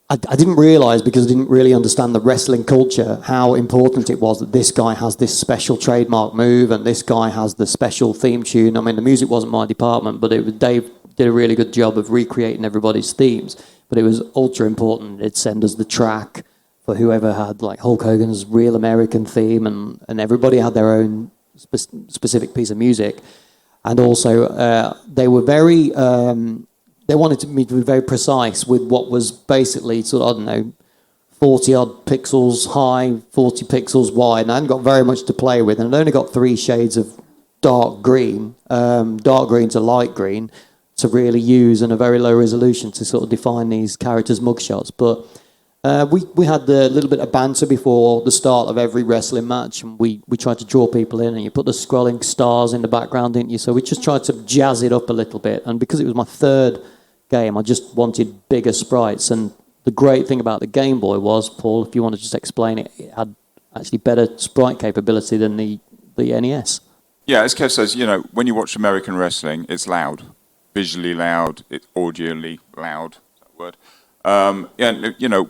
I didn't realise, because I didn't really understand the wrestling culture, how important it was that this guy has this special trademark move and this guy has the special theme tune. I mean, the music wasn't my department, but Dave did a really good job of recreating everybody's themes. But it was ultra important. It'd send us the track for whoever had like Hulk Hogan's Real American theme, and everybody had their own specific piece of music. And also, they were very... they wanted me to be very precise with what was basically sort of, 40-odd pixels high, 40 pixels wide, and I hadn't got very much to play with, and I'd only got 3 shades of dark green to light green, to really use in a very low resolution to sort of define these characters' mugshots. But we had a little bit of banter before the start of every wrestling match, and we tried to draw people in, and you put the scrolling stars in the background, didn't you? So we just tried to jazz it up a little bit, and because it was my third game, I just wanted bigger sprites. And the great thing about the Game Boy was, Paul, if you want to just explain it, it had actually better sprite capability than the NES. Yeah, as Kev says, when you watch American wrestling, it's loud. Visually loud, it's audially loud, is that word?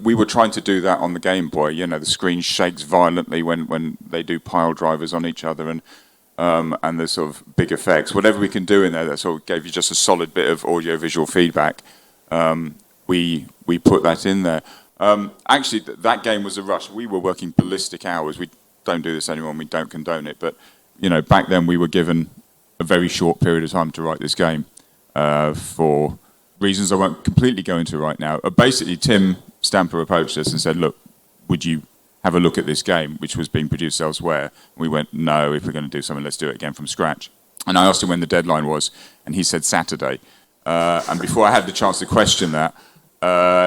We were trying to do that on the Game Boy. The screen shakes violently when they do pile drivers on each other, and there's sort of big effects. Whatever we can do in there that sort of gave you just a solid bit of audio-visual feedback, we put that in there. Actually, that game was a rush. We were working ballistic hours. We don't do this anymore, and we don't condone it. But, back then we were given a very short period of time to write this game for reasons I won't completely go into right now. Basically, Tim Stamper approached us and said, look, would you have a look at this game, which was being produced elsewhere? We went, no, if we're going to do something, let's do it again from scratch. And I asked him when the deadline was, and he said Saturday. And before I had the chance to question that,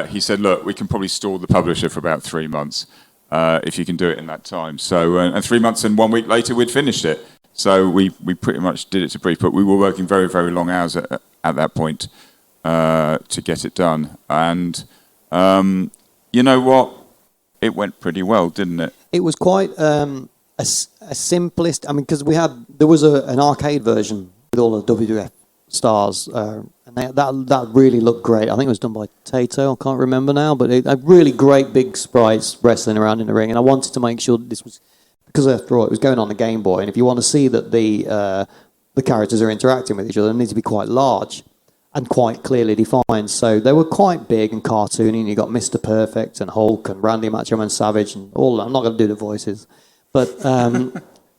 he said, look, we can probably stall the publisher for about 3 months if you can do it in that time. So, and 3 months and 1 week later, we'd finished it. So we pretty much did it to brief, but we were working very, very long hours at that point to get it done. And you know what? It went pretty well, didn't it? It was quite a simplest. I mean, because there was an arcade version with all the WWF stars, and that really looked great. I think it was done by Tato. I can't remember now, but it had really great big sprites wrestling around in the ring. And I wanted to make sure that this was, because after all, it was going on the Game Boy, and if you want to see that the characters are interacting with each other, they need to be quite large and quite clearly defined. So they were quite big and cartoony, and you got Mr. Perfect and Hulk and Randy Macho Man Savage and all that. I'm not going to do the voices. But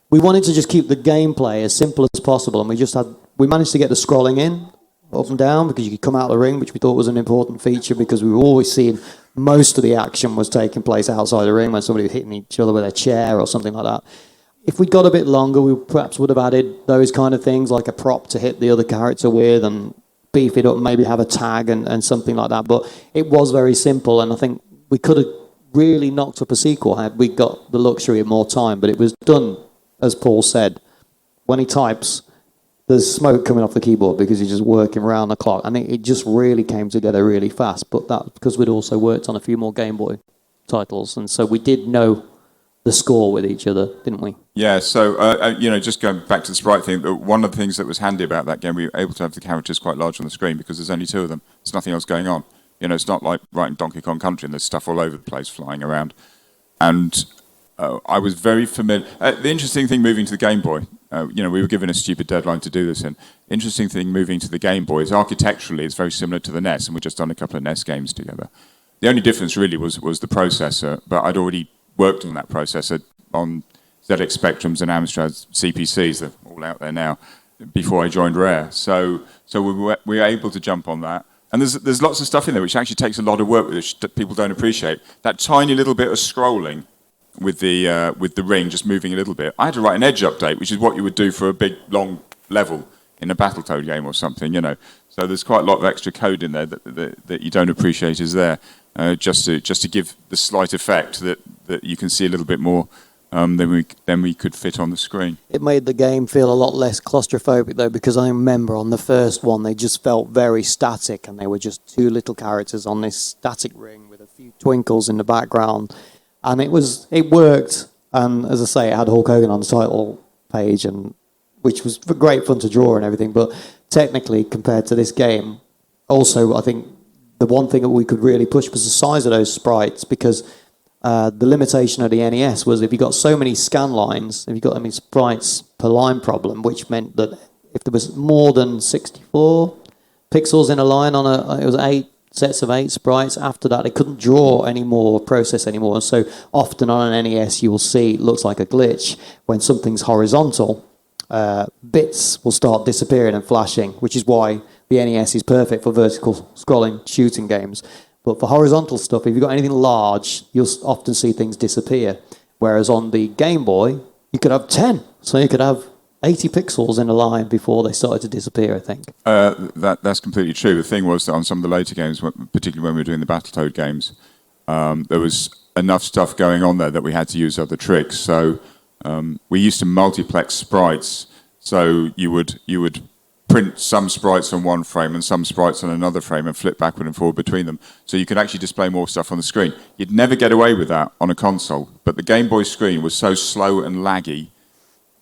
we wanted to just keep the gameplay as simple as possible, and we managed to get the scrolling in, up and down, because you could come out of the ring, which we thought was an important feature, because we were always seeing most of the action was taking place outside the ring when somebody was hitting each other with a chair or something like that. If we'd got a bit longer, we perhaps would have added those kind of things, like a prop to hit the other character with, and beef it up, maybe have a tag and something like that. But it was very simple, and I think we could have really knocked up a sequel had we got the luxury of more time. But it was done, as Paul said, when he types, there's smoke coming off the keyboard because he's just working around the clock, and it just really came together really fast. But that's because we'd also worked on a few more Game Boy titles, and so we did know the score with each other, didn't we? Yeah, so, just going back to the sprite thing, one of the things that was handy about that game, we were able to have the characters quite large on the screen because there's only 2 of them. There's nothing else going on. It's not like writing Donkey Kong Country and there's stuff all over the place flying around. And I was very familiar. The interesting thing moving to the Game Boy, we were given a stupid deadline to do this in. Interesting thing moving to the Game Boy is architecturally it's very similar to the NES, and we've just done a couple of NES games together. The only difference really was the processor, but I'd already worked on that processor on ZX Spectrums and Amstrad CPCs, they're all out there now, before I joined Rare. So we were able to jump on that. And there's lots of stuff in there which actually takes a lot of work, which people don't appreciate. That tiny little bit of scrolling with the ring just moving a little bit. I had to write an edge update, which is what you would do for a big long level in a Battletoad game or something, you know. So there's quite a lot of extra code in there that you don't appreciate is there, just to give the slight effect that you can see a little bit more than we could fit on the screen. It made the game feel a lot less claustrophobic though, because I remember on the first one they just felt very static, and they were just two little characters on this static ring with a few twinkles in the background, and it worked. And as I say, it had Hulk Hogan on the title page, and which was great fun to draw and everything. But technically, compared to this game, also I think the one thing that we could really push was the size of those sprites, because the limitation of the NES was if you got so many scan lines, if you got many sprites per line problem, which meant that if there was more than 64 pixels in a line it was 8 sets of 8 sprites. After that, it couldn't draw anymore, process anymore. So often on an NES, you will see it looks like a glitch when something's horizontal. Bits will start disappearing and flashing, which is why the NES is perfect for vertical scrolling shooting games. But for horizontal stuff, if you've got anything large, you'll often see things disappear. Whereas on the Game Boy, you could have 10. So you could have 80 pixels in a line before they started to disappear, I think. That's completely true. The thing was that on some of the later games, particularly when we were doing the Battletoad games, there was enough stuff going on there that we had to use other tricks. So we used to multiplex sprites. So you would print some sprites on one frame and some sprites on another frame and flip backward and forward between them. So you could actually display more stuff on the screen. You'd never get away with that on a console. But the Game Boy screen was so slow and laggy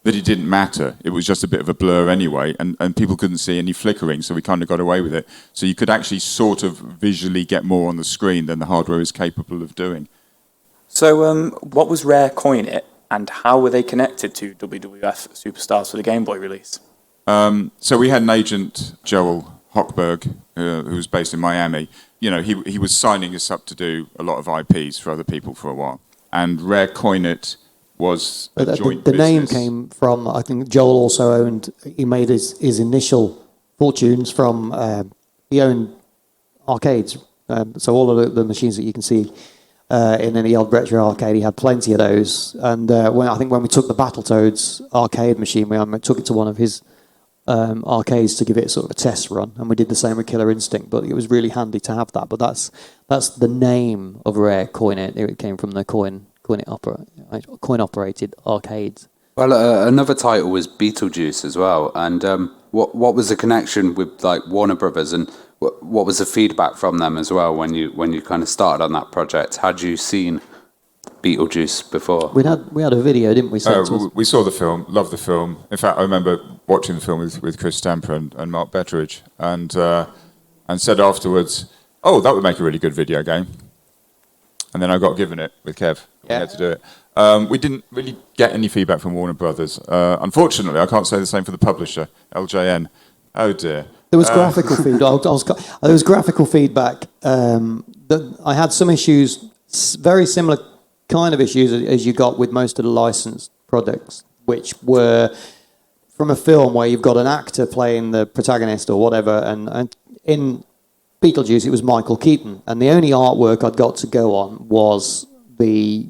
that it didn't matter. It was just a bit of a blur anyway, and people couldn't see any flickering, so we kind of got away with it. So you could actually sort of visually get more on the screen than the hardware is capable of doing. So what was Rare Coin It, and how were they connected to WWF Superstars for the Game Boy release? So we had an agent, Joel Hochberg, who was based in Miami. You know, he was signing us up to do a lot of IPs for other people for a while. And Rare Coin It was a joint the business. name came from, I think Joel also he made his initial fortunes from, he owned arcades. So all of the machines that you can see in any old retro arcade, he had plenty of those. And when we took the Battletoads arcade machine, we took it to one of his arcades to give it sort of a test run, and we did the same with Killer Instinct, but it was really handy to have that. But that's the name of Rare Coin It. It came from the coin operated arcades. Well, another title was Beetlejuice as well. And what was the connection with like Warner Brothers, and what was the feedback from them as well when you kind of started on that project? Had you seen Beetlejuice before? We had a video, didn't we? We saw the film, loved the film. In fact, I remember watching the film with Chris Stamper and Mark Betteridge, and said afterwards, "Oh, that would make a really good video game." And then I got given it with Kev. We had to do it. We didn't really get any feedback from Warner Brothers. Unfortunately, I can't say the same for the publisher, LJN. Oh dear. There was graphical feedback. There was graphical feedback. I had some issues, very similar kind of issues as you got with most of the licensed products, which were from a film where you've got an actor playing the protagonist or whatever, and in Beetlejuice it was Michael Keaton, and the only artwork I'd got to go on was the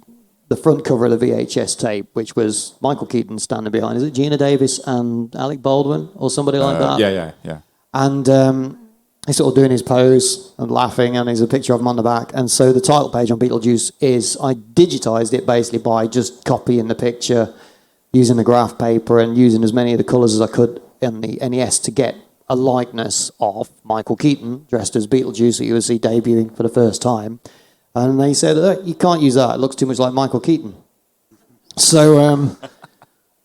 front cover of the VHS tape, which was Michael Keaton standing behind, is it Gina Davis and Alec Baldwin or somebody like that? Yeah. And he's sort of doing his pose and laughing, and there's a picture of him on the back. And so the title page on Beetlejuice I digitized it basically by just copying the picture, using the graph paper, and using as many of the colours as I could in the NES to get a likeness of Michael Keaton dressed as Beetlejuice that you would see debuting for the first time. And they said, you can't use that, it looks too much like Michael Keaton. So,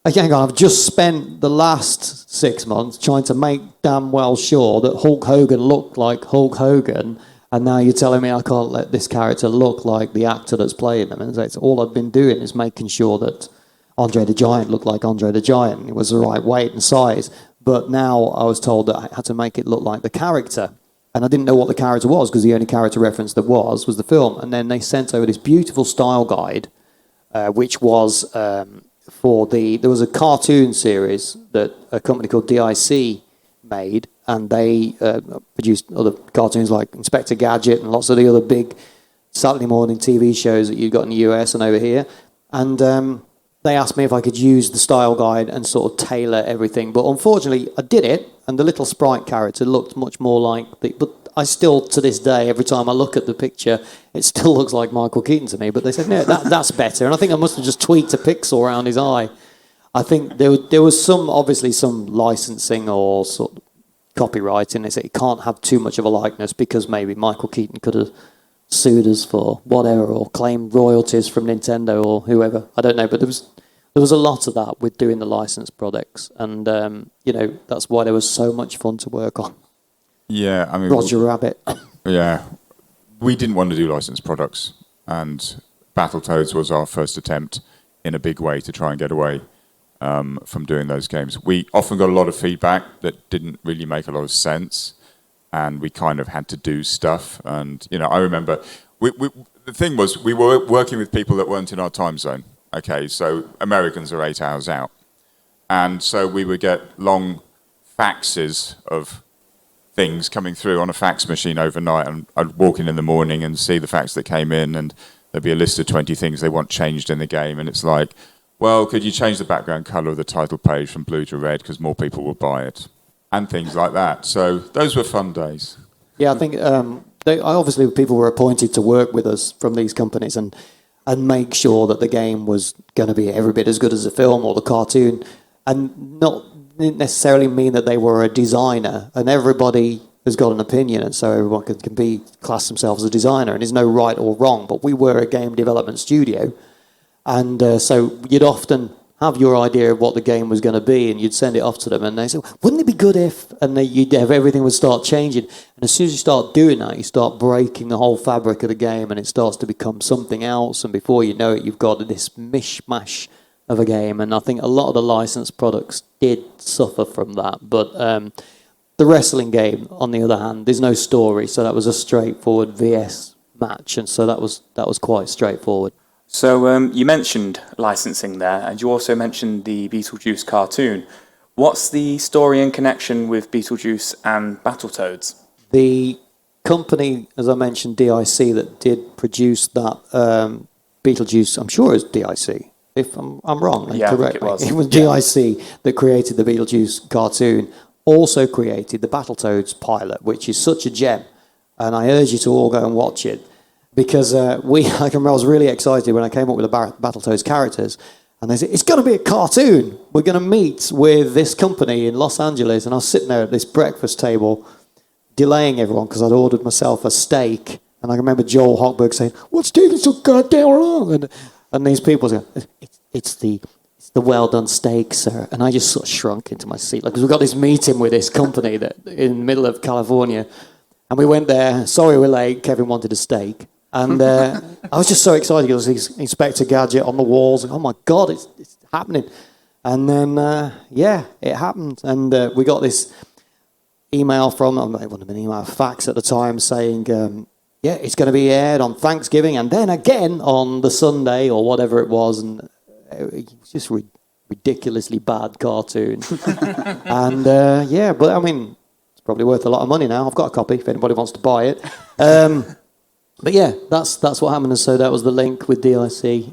hang on, I've just spent the last 6 months trying to make damn well sure that Hulk Hogan looked like Hulk Hogan, and now you're telling me I can't let this character look like the actor that's playing them. And it's all I've been doing is making sure that Andre the Giant looked like Andre the Giant. It was the right weight and size. But now I was told that I had to make it look like the character. And I didn't know what the character was, because the only character reference there was the film. And then they sent over this beautiful style guide, which was there was a cartoon series that a company called DIC made, and they produced other cartoons like Inspector Gadget and lots of the other big Saturday morning TV shows that you got in the US and over here. And they asked me if I could use the style guide and sort of tailor everything. But unfortunately, I did it, and the little sprite character looked much more like but I still, to this day, every time I look at the picture, it still looks like Michael Keaton to me. But they said, no, that's better. And I think I must have just tweaked a pixel around his eye. I think there was obviously some licensing or sort of copywriting. They said it can't have too much of a likeness because maybe Michael Keaton could have sued us for whatever or claimed royalties from Nintendo or whoever. I don't know, but there was a lot of that with doing the licensed products, and that's why there was so much fun to work on. Yeah, I mean, Roger Rabbit. Yeah, we didn't want to do licensed products, and Battletoads was our first attempt in a big way to try and get away from doing those games. We often got a lot of feedback that didn't really make a lot of sense, and we kind of had to do stuff. And I remember the thing was we were working with people that weren't in our time zone. Okay, so Americans are 8 hours out, and so we would get long faxes of things coming through on a fax machine overnight, and I'd walk in the morning and see the fax that came in, and there'd be a list of 20 things they want changed in the game, and it's like, well, could you change the background colour of the title page from blue to red because more people will buy it, and things like that. So those were fun days. Yeah, I think obviously people were appointed to work with us from these companies and make sure that the game was going to be every bit as good as the film or the cartoon, and not necessarily mean that they were a designer, and everybody has got an opinion, and so everyone can be class themselves as a designer, and there's no right or wrong, but we were a game development studio, and so you'd often have your idea of what the game was going to be, and you'd send it off to them, and they say, wouldn't it be good if, and you'd have everything would start changing, and as soon as you start doing that, you start breaking the whole fabric of the game, and it starts to become something else, and before you know it, you've got this mishmash of a game, and I think a lot of the licensed products did suffer from that, but the wrestling game, on the other hand, there's no story, so that was a straightforward VS match, and so that was quite straightforward. So you mentioned licensing there, and you also mentioned the Beetlejuice cartoon. What's the story and connection with Beetlejuice and Battletoads? The company, as I mentioned, DIC, that did produce that Beetlejuice, I'm sure it was DIC. If I'm wrong, yeah, correct I think me. It was DIC that created the Beetlejuice cartoon, also created the Battletoads pilot, which is such a gem, and I urge you to all go and watch it, because I was really excited when I came up with the Battletoads characters, and they said, it's going to be a cartoon, we're going to meet with this company in Los Angeles, and I was sitting there at this breakfast table, delaying everyone, because I'd ordered myself a steak, and I remember Joel Hochberg saying, what's taking so goddamn long? And these people say, it's the well-done steak, sir. And I just sort of shrunk into my seat. Because we got this meeting with this company that in the middle of California. And we went there. Sorry we're late. Kevin wanted a steak. And I was just so excited because he's Inspector Gadget on the walls. Oh, my God, it's happening. And then, it happened. And we got this email from, it wouldn't have been an email, fax at the time saying... it's going to be aired on Thanksgiving and then again on the Sunday or whatever it was, and it was just ridiculously bad cartoon. And but I mean, it's probably worth a lot of money now. I've got a copy if anybody wants to buy it. But yeah, that's what happened. And so that was the link with DIC.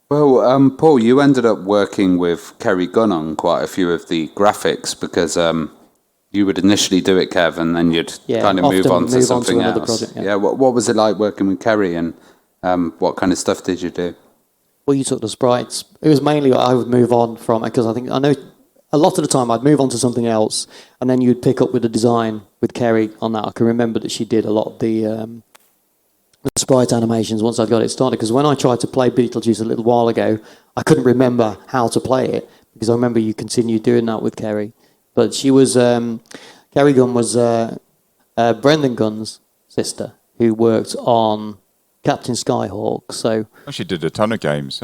Paul, you ended up working with Kerry Gunn on quite a few of the graphics because you would initially do it, Kev, and then you'd kind of move on to something else. Project, yeah. What was it like working with Kerry, and what kind of stuff did you do? Well, you took the sprites. It was mainly I would move on from it, because I know a lot of the time I'd move on to something else, and then you'd pick up with the design with Kerry on that. I can remember that she did a lot of the sprite animations once I got it started, because when I tried to play Beetlejuice a little while ago, I couldn't remember how to play it, because I remember you continued doing that with Kerry. But she was, Kerry Gunn was Brendan Gunn's sister, who worked on Captain Skyhawk. So she did a ton of games.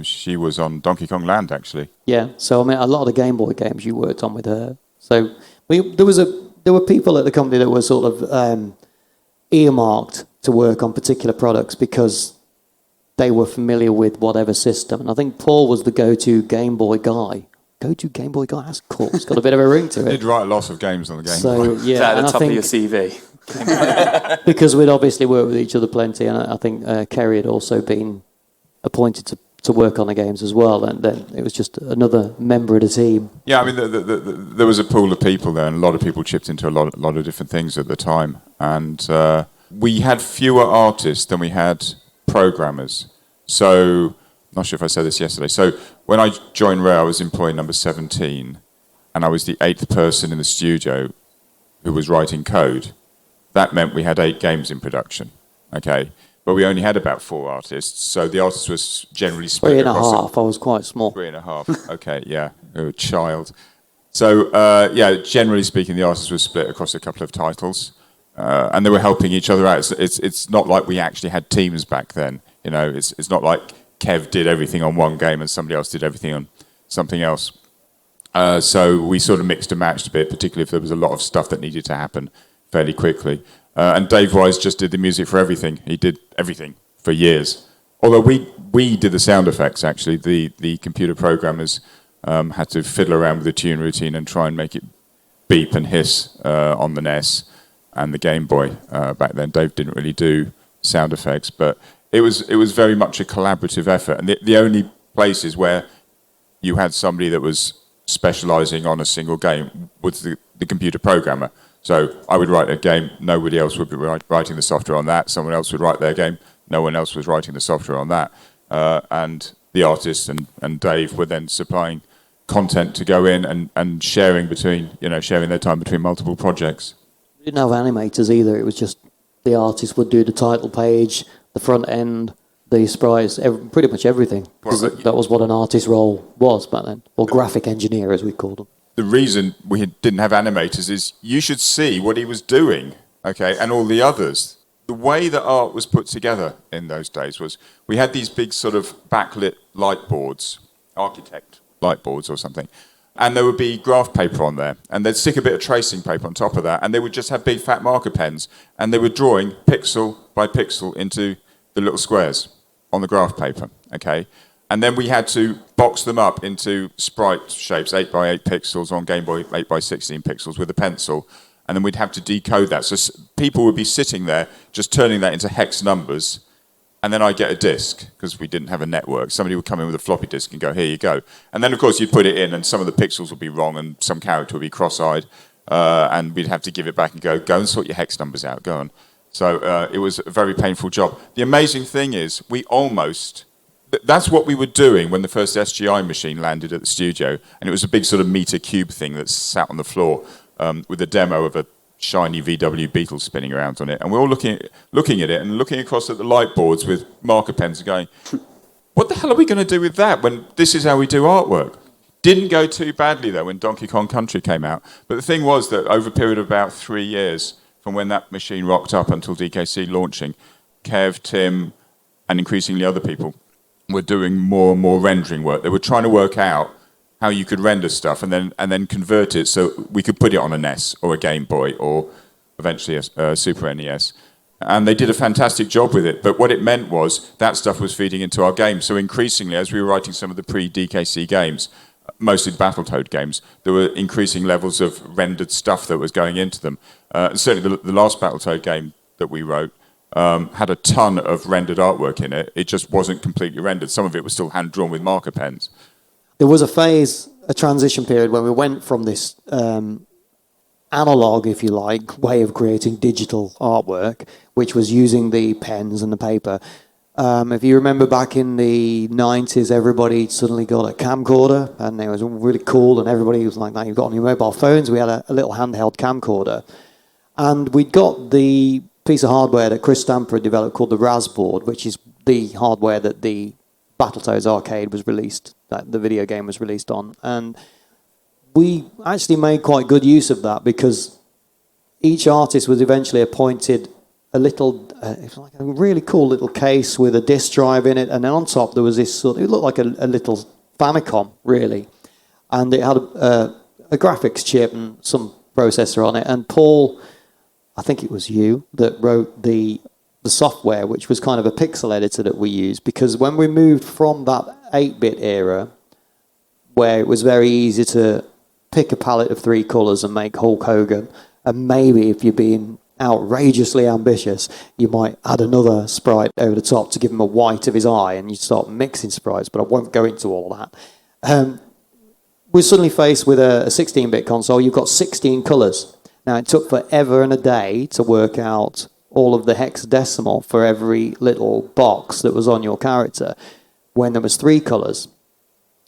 She was on Donkey Kong Land, actually. Yeah, so I mean, a lot of the Game Boy games you worked on with her. So there were people at the company that were sort of earmarked to work on particular products because they were familiar with whatever system. And I think Paul was the go-to Game Boy guy. Go-to Game Boy guy, that's cool. It's got a bit of a ring to it. Did write a lot of games on the Game Boy. Is that at the top of your CV? Because we'd obviously worked with each other plenty, and I think Kerry had also been appointed to work on the games as well, and then it was just another member of the team. Yeah, I mean, there was a pool of people there, and a lot of people chipped into a lot of different things at the time. And we had fewer artists than we had programmers. So, I'm not sure if I said this yesterday. So, when I joined Rare, I was employee number 17, and I was the 8th person in the studio who was writing code. That meant we had 8 games in production. Okay. But we only had about 4 artists, so the artists was generally split 3.5. I was quite small. 3.5. Okay, yeah, a child. So generally speaking, the artists were split across a couple of titles, and they were helping each other out. It's not like we actually had teams back then. You know, it's not like Kev did everything on one game and somebody else did everything on something else. So we sort of mixed and matched a bit, particularly if there was a lot of stuff that needed to happen fairly quickly. And Dave Wise just did the music for everything. He did everything for years. Although we did the sound effects, actually. The computer programmers had to fiddle around with the tune routine and try and make it beep and hiss on the NES and the Game Boy back then. Dave didn't really do sound effects, but it was very much a collaborative effort. And the only places where you had somebody that was specialising on a single game was the computer programmer. So I would write a game, nobody else would be writing the software on that. Someone else would write their game, no one else was writing the software on that. And the artist and Dave were then supplying content to go in and sharing their time between multiple projects. We didn't have animators either. It was just the artist would do the title page, the front end, the sprites, pretty much everything. That was what an artist role was back then, or graphic engineer as we called them. The reason we didn't have animators is you should see what he was doing, okay, and all the others. The way that art was put together in those days was we had these big sort of backlit light boards, architect light boards or something, and there would be graph paper on there, and they'd stick a bit of tracing paper on top of that, and they would just have big fat marker pens, and they were drawing pixel by pixel into the little squares on the graph paper, okay? And then we had to box them up into sprite shapes, 8 by 8 pixels on Game Boy, 8 by 16 pixels with a pencil. And then we'd have to decode that. So people would be sitting there just turning that into hex numbers. And then I'd get a disc, because we didn't have a network. Somebody would come in with a floppy disk and go, here you go. And then, of course, you'd put it in and some of the pixels would be wrong and some character would be cross-eyed. And we'd have to give it back and go and sort your hex numbers out, go on. So it was a very painful job. The amazing thing is that's what we were doing when the first SGI machine landed at the studio, and it was a big sort of meter cube thing that sat on the floor with a demo of a shiny VW Beetle spinning around on it, and we're all looking at it and looking across at the light boards with marker pens and going, what the hell are we going to do with that when this is how we do artwork? Didn't go too badly, though, when Donkey Kong Country came out, but the thing was that over a period of about 3 years, from when that machine rocked up until DKC launching, Kev, Tim, and increasingly other people were doing more and more rendering work. They were trying to work out how you could render stuff and then convert it so we could put it on a NES or a Game Boy or eventually a Super NES. And they did a fantastic job with it. But what it meant was that stuff was feeding into our games. So increasingly, as we were writing some of the pre-DKC games, mostly the Battletoad games, there were increasing levels of rendered stuff that was going into them. Certainly the last Battletoad game that we wrote had a ton of rendered artwork in it. It just wasn't completely rendered. Some of it was still hand-drawn with marker pens. There was a transition period when we went from this analog, if you like, way of creating digital artwork, which was using the pens and the paper. If you remember back in the 90s, everybody suddenly got a camcorder, and it was really cool, and everybody was like, now you've got on your mobile phones. We had a little handheld camcorder. And we'd got the piece of hardware that Chris Stamper had developed called the Raz board, which is the hardware that the Battletoads arcade was released, that the video game was released on. And we actually made quite good use of that because each artist was eventually appointed a little, it was like a really cool little case with a disk drive in it, and then on top there was this it looked like a little Famicom, really. And it had a graphics chip and some processor on it. And Paul, I think it was you, that wrote the software, which was kind of a pixel editor that we used, because when we moved from that 8-bit era, where it was very easy to pick a palette of 3 colours and make Hulk Hogan, and maybe if you're being outrageously ambitious, you might add another sprite over the top to give him a white of his eye, and you start mixing sprites, but I won't go into all that. We're suddenly faced with a 16-bit console. You've got 16 colours. Now, it took forever and a day to work out all of the hexadecimal for every little box that was on your character when there was 3 colours.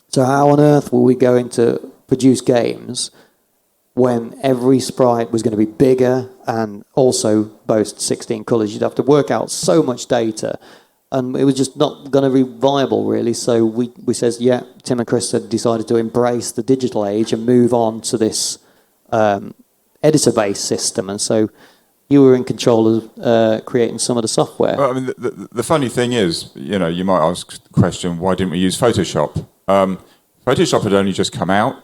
So how on earth were we going to produce games when every sprite was going to be bigger and also boast 16 colours? You'd have to work out so much data, and it was just not going to be viable, really. So we says, yeah, Tim and Chris had decided to embrace the digital age and move on to this editor-based system. And so you were in control of creating some of the software. Well, I mean, the funny thing is, you might ask the question, why didn't we use Photoshop? Photoshop had only just come out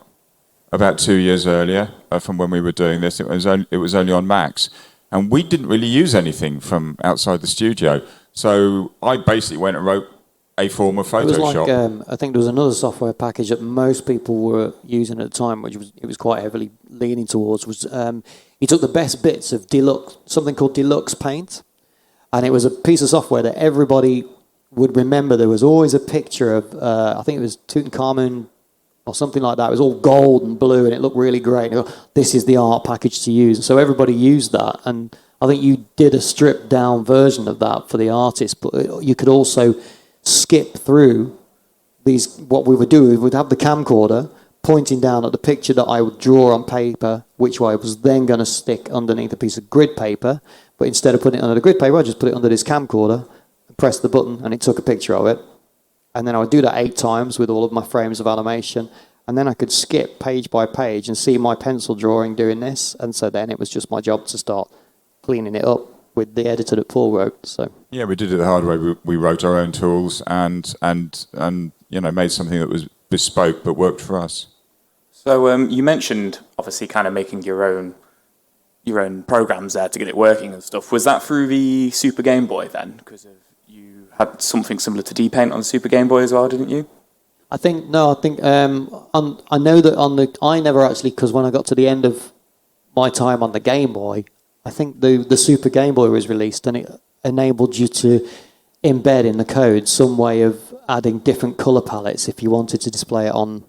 about 2 years earlier from when we were doing this. It was only on Macs. And we didn't really use anything from outside the studio. So I basically went and wrote a form of Photoshop. It was like, I think there was another software package that most people were using at the time, which it was quite heavily leaning towards, was you took the best bits of something called Deluxe Paint, and it was a piece of software that everybody would remember. There was always a picture of, I think it was Tutankhamun or something like that. It was all gold and blue, and it looked really great. And this is the art package to use. So everybody used that, and I think you did a stripped-down version of that for the artist, but you could also skip through these. What we would do, we would have the camcorder pointing down at the picture that I would draw on paper, which I was then going to stick underneath a piece of grid paper. But instead of putting it under the grid paper, I just put it under this camcorder, press the button, and it took a picture of it. And then I would do that 8 times with all of my frames of animation, and then I could skip page by page and see my pencil drawing doing this. And so then it was just my job to start cleaning it up with the editor that Paul wrote. So yeah, we did it the hard way. We wrote our own tools and made something that was bespoke but worked for us. So you mentioned obviously kind of making your own programs there to get it working and stuff. Was that through the Super Game Boy then? Because you had something similar to D-Paint on the Super Game Boy as well, didn't you? I know that I never actually, because when I got to the end of my time on the Game Boy, I think the Super Game Boy was released, and it enabled you to embed in the code some way of adding different color palettes if you wanted to display it on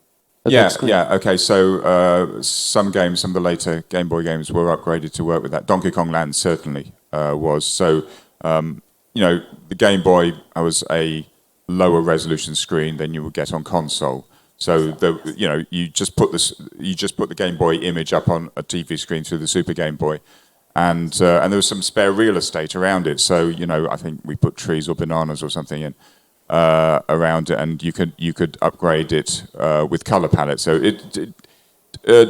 a big screen. Yeah, okay. So some of the later Game Boy games were upgraded to work with that. Donkey Kong Land certainly was. So, the Game Boy was a lower resolution screen than you would get on console. So you just put the Game Boy image up on a TV screen through the Super Game Boy. And there was some spare real estate around it, so I think we put trees or bananas or something in around it, and you could upgrade it with color palettes. So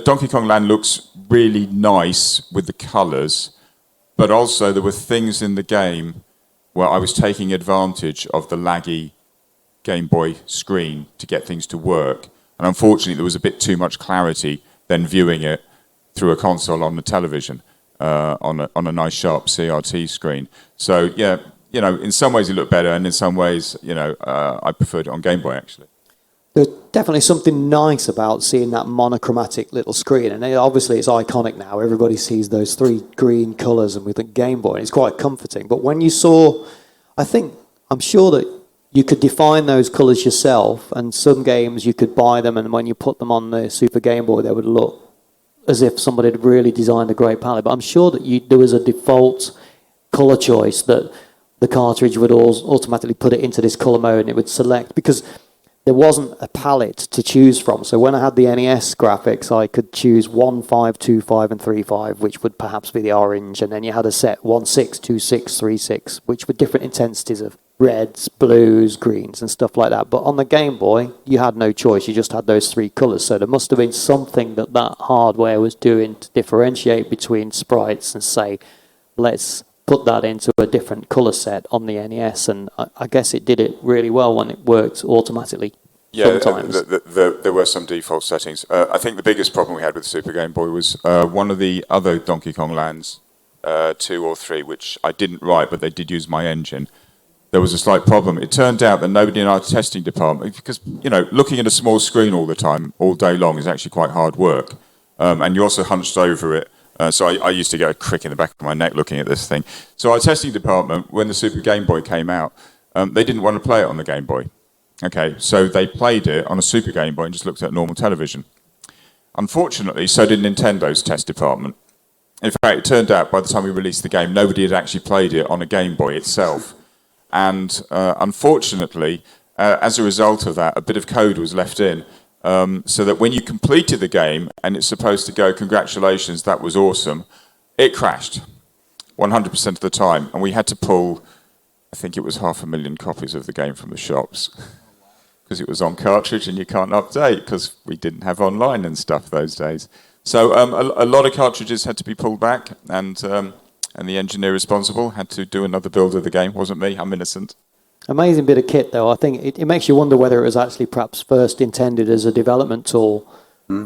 Donkey Kong Land looks really nice with the colors, but also there were things in the game where I was taking advantage of the laggy Game Boy screen to get things to work, and unfortunately there was a bit too much clarity then viewing it through a console on the television. On a nice sharp CRT screen. So yeah, in some ways it looked better, and in some ways, I preferred it on Game Boy actually. There's definitely something nice about seeing that monochromatic little screen, and obviously it's iconic now. Everybody sees those 3 green colours, and with the Game Boy, and it's quite comforting. But when you saw, I'm sure that you could define those colours yourself, and some games you could buy them, and when you put them on the Super Game Boy, they would look as if somebody had really designed a great palette. But I'm sure that there was a default colour choice that the cartridge would automatically put it into this colour mode, and it would select, because there wasn't a palette to choose from. So when I had the NES graphics, I could choose 1, 5, 2, 5, and 3, 5, which would perhaps be the orange, and then you had a set 1, 6, 2, 6, 3, 6, which were different intensities of reds, blues, greens, and stuff like that. But on the Game Boy, you had no choice. You just had those 3 colours. So there must have been something that hardware was doing to differentiate between sprites and say, let's put that into a different colour set on the NES. And I guess it did it really well when it worked automatically. Yeah, sometimes. There were some default settings. I think the biggest problem we had with the Super Game Boy was one of the other Donkey Kong Lands, 2 or 3, which I didn't write, but they did use my engine. There was a slight problem. It turned out that nobody in our testing department, because looking at a small screen all the time, all day long, is actually quite hard work, and you're also hunched over it So I used to get a crick in the back of my neck looking at this thing. So our testing department, when the Super Game Boy came out, they didn't want to play it on the Game Boy. Okay, so they played it on a Super Game Boy and just looked at normal television. Unfortunately, so did Nintendo's test department. In fact, it turned out by the time we released the game, nobody had actually played it on a Game Boy itself. And unfortunately, as a result of that, a bit of code was left in so that when you completed the game and it's supposed to go, congratulations, that was awesome, it crashed 100% of the time. And we had to pull, I think it was 500,000 copies of the game from the shops because it was on cartridge and you can't update because we didn't have online and stuff those days. So a lot of cartridges had to be pulled back, and the engineer responsible had to do another build of the game. Wasn't me, I'm innocent. Amazing bit of kit, though. I think it makes you wonder whether it was actually perhaps first intended as a development tool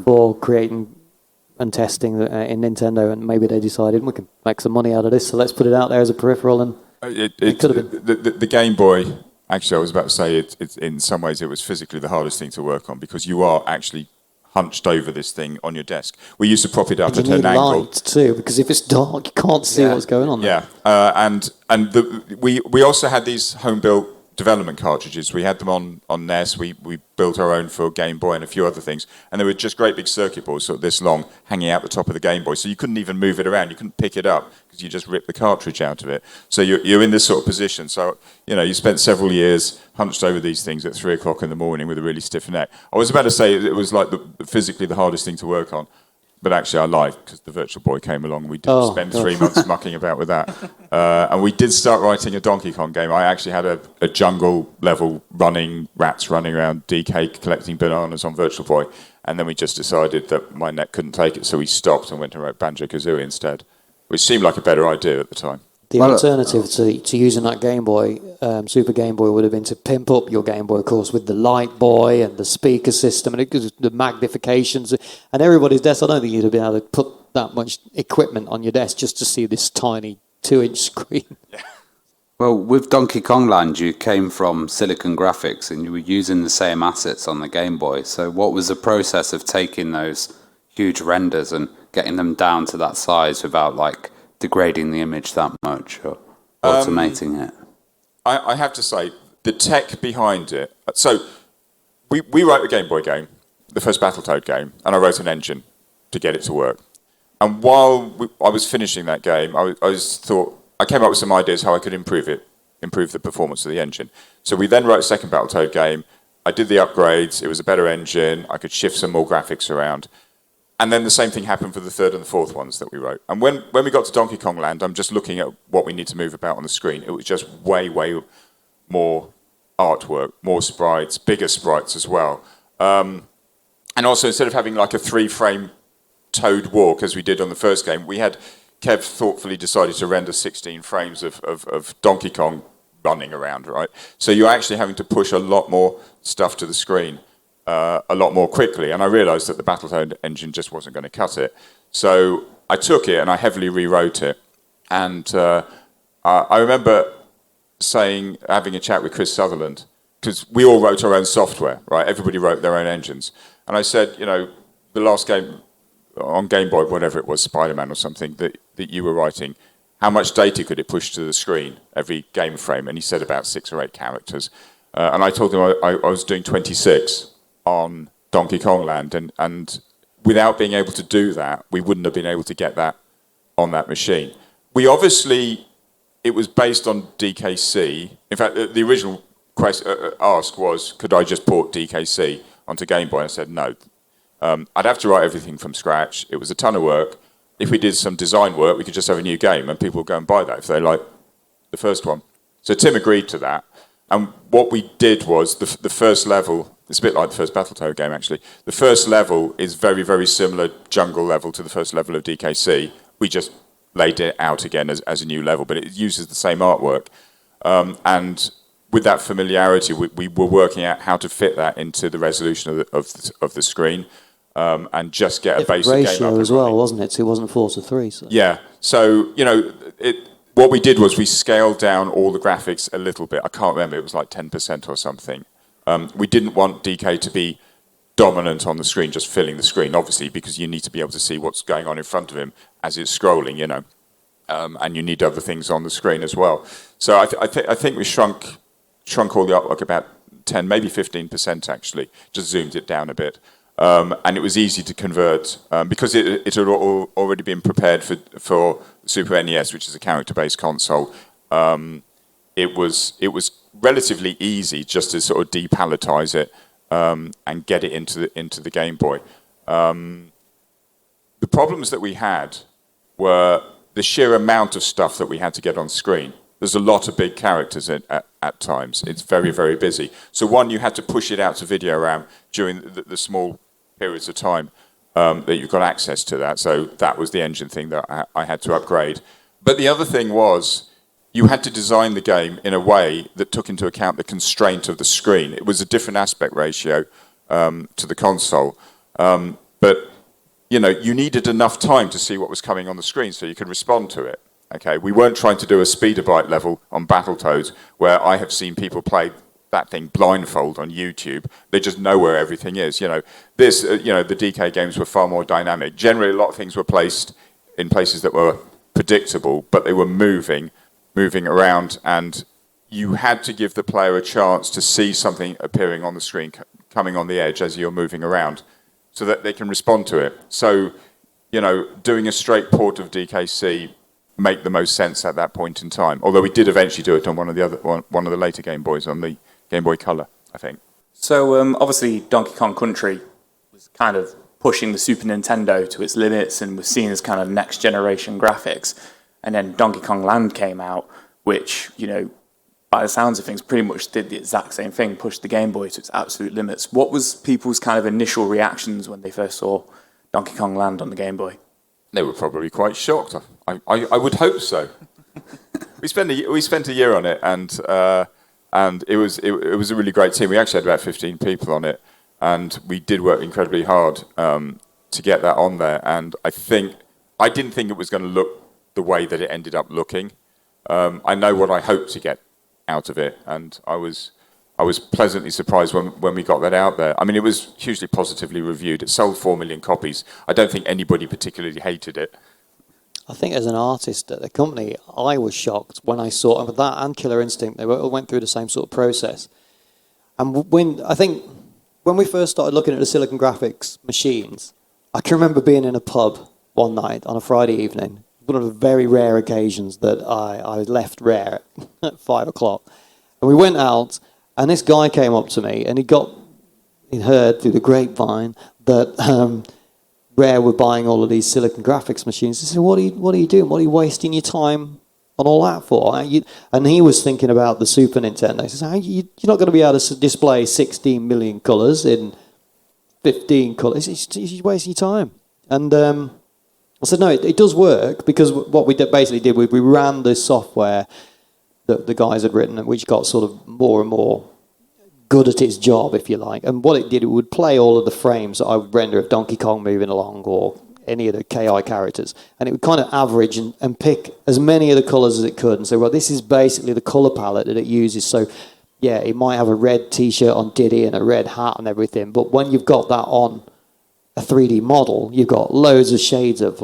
for creating and testing in Nintendo, and maybe they decided we can make some money out of this, so let's put it out there as a peripheral. And it could have been. The Game Boy, actually, I was about to say, it's in some ways it was physically the hardest thing to work on because you are actually hunched over this thing on your desk. We used to prop it up at an angle. Light too, because if it's dark, you can't see what's going on there. Yeah, we also had these home-built development cartridges. We had them on NES. We built our own for Game Boy and a few other things. And they were just great big circuit boards, sort of this long, hanging out the top of the Game Boy. So you couldn't even move it around. You couldn't pick it up because you just ripped the cartridge out of it. So you're in this sort of position. So, you spent several years hunched over these things at 3 o'clock in the morning with a really stiff neck. I was about to say it was like physically the hardest thing to work on. But actually, I lied because the Virtual Boy came along and we did spend 3 months mucking about with that. And we did start writing a Donkey Kong game. I actually had a jungle level rats running around DK collecting bananas on Virtual Boy. And then we just decided that my neck couldn't take it, so we stopped and went and wrote Banjo-Kazooie instead, which seemed like a better idea at the time. The alternative to using that Game Boy, Super Game Boy, would have been to pimp up your Game Boy, of course, with the Light Boy and the speaker system and the magnifications and everybody's desk. I don't think you'd have been able to put that much equipment on your desk just to see this tiny 2-inch screen. Yeah. Well, with Donkey Kong Land, you came from Silicon Graphics and you were using the same assets on the Game Boy. So what was the process of taking those huge renders and getting them down to that size without, degrading the image that much or automating it? I have to say, the tech behind it. So we wrote the Game Boy game, the first Battletoad game, and I wrote an engine to get it to work. And while I was finishing that game, I came up with some ideas how I could improve the performance of the engine. So we then wrote a second Battletoad game. I did the upgrades. It was a better engine. I could shift some more graphics around. And then the same thing happened for the third and the fourth ones that we wrote. And when we got to Donkey Kong Land, I'm just looking at what we need to move about on the screen. It was just way, way more artwork, more sprites, bigger sprites as well. And also, instead of having like a 3-frame Toad walk, as we did on the first game, we had Kev thoughtfully decided to render 16 frames of Donkey Kong running around, right? So you're actually having to push a lot more stuff to the screen. A lot more quickly, and I realised that the Battletoad engine just wasn't going to cut it. So I took it and I heavily rewrote it. And I remember having a chat with Chris Sutherland, because we all wrote our own software, right? Everybody wrote their own engines. And I said, the last game on Game Boy, whatever it was, Spider-Man or something, that you were writing, how much data could it push to the screen every game frame? And he said about 6 or 8 characters. And I told him I was doing 26 on Donkey Kong Land, and without being able to do that, we wouldn't have been able to get that on that machine. It was based on DKC. In fact, the original ask was, could I just port DKC onto Game Boy? I said no. I'd have to write everything from scratch. It was a ton of work. If we did some design work, we could just have a new game, and people would go and buy that if they like the first one. So Tim agreed to that. And what we did was the first level, it's a bit like the first Battletoad game actually, the first level is very, very similar jungle level to the first level of DKC. We just laid it out again as a new level, but it uses the same artwork. And with that familiarity, we were working out how to fit that into the resolution of the screen and just get a basic game up ratio as well, wasn't it? So it wasn't 4:3. So. Yeah, so, what we did was we scaled down all the graphics a little bit. I can't remember, it was like 10% or something. We didn't want DK to be dominant on the screen, just filling the screen, obviously, because you need to be able to see what's going on in front of him as it's scrolling, you know. And you need other things on the screen as well. So I think we shrunk all the artwork about 10, maybe 15% actually, just zoomed it down a bit. And it was easy to convert because it had already been prepared for Super NES, which is a character-based console. It was relatively easy just to sort of depalletize it and get it into the Game Boy. The problems that we had were the sheer amount of stuff that we had to get on screen. There's a lot of big characters at times. It's very, very busy. So one, you had to push it out to video RAM during the small periods of time that you've got access to that. So that was the engine thing that I had to upgrade. But the other thing was you had to design the game in a way that took into account the constraint of the screen. It was a different aspect ratio to the console. But you know, you needed enough time to see what was coming on the screen so you could respond to it. Okay, we weren't trying to do a speederbyte level on Battletoads where I have seen people play that thing blindfold on YouTube. They just know where everything is. You know, the DK games were far more dynamic. Generally, a lot of things were placed in places that were predictable, but they were moving around, and you had to give the player a chance to see something appearing on the screen, coming on the edge as you're moving around, so that they can respond to it. So, you know, doing a straight port of DKC make the most sense at that point in time. Although we did eventually do it on one of the later Game Boys, on the Game Boy Color, I think. So obviously Donkey Kong Country was kind of pushing the Super Nintendo to its limits and was seen as kind of next generation graphics. And then Donkey Kong Land came out, which, you know, by the sounds of things, pretty much did the exact same thing, pushed the Game Boy to its absolute limits. What was people's kind of initial reactions when they first saw Donkey Kong Land on the Game Boy? They were probably quite shocked. I would hope so. we spent a year on it, and it was a really great team. We actually had about 15 people on it, and we did work incredibly hard to get that on there. And I didn't think it was going to look the way that it ended up looking. I know what I hoped to get out of it, and I was pleasantly surprised when we got that out there. I mean, it was hugely positively reviewed. It sold 4 million copies. I don't think anybody particularly hated it. I think as an artist at the company, I was shocked when I saw that and Killer Instinct. They went through the same sort of process. And when we first started looking at the Silicon Graphics machines, I can remember being in a pub one night on a Friday evening, one of the very rare occasions that I left rare at 5 o'clock. And we went out, and this guy came up to me, and he'd heard through the grapevine that Rare were buying all of these Silicon Graphics machines. He said, what are you doing? What are you wasting your time on all that for? And he was thinking about the Super Nintendo. He says, you're not going to be able to display 16 million colours in 15 colours. You're wasting your time. And I said, no, it does work, because what we basically did, we ran the software that the guys had written, which got sort of more and more good at its job, if you like. And what it did, it would play all of the frames that I would render of Donkey Kong moving along or any of the KI characters. And it would kind of average and pick as many of the colours as it could and say, well, this is basically the colour palette that it uses. So, yeah, it might have a red T-shirt on Diddy and a red hat and everything. But when you've got that on a 3D model, you've got loads of shades of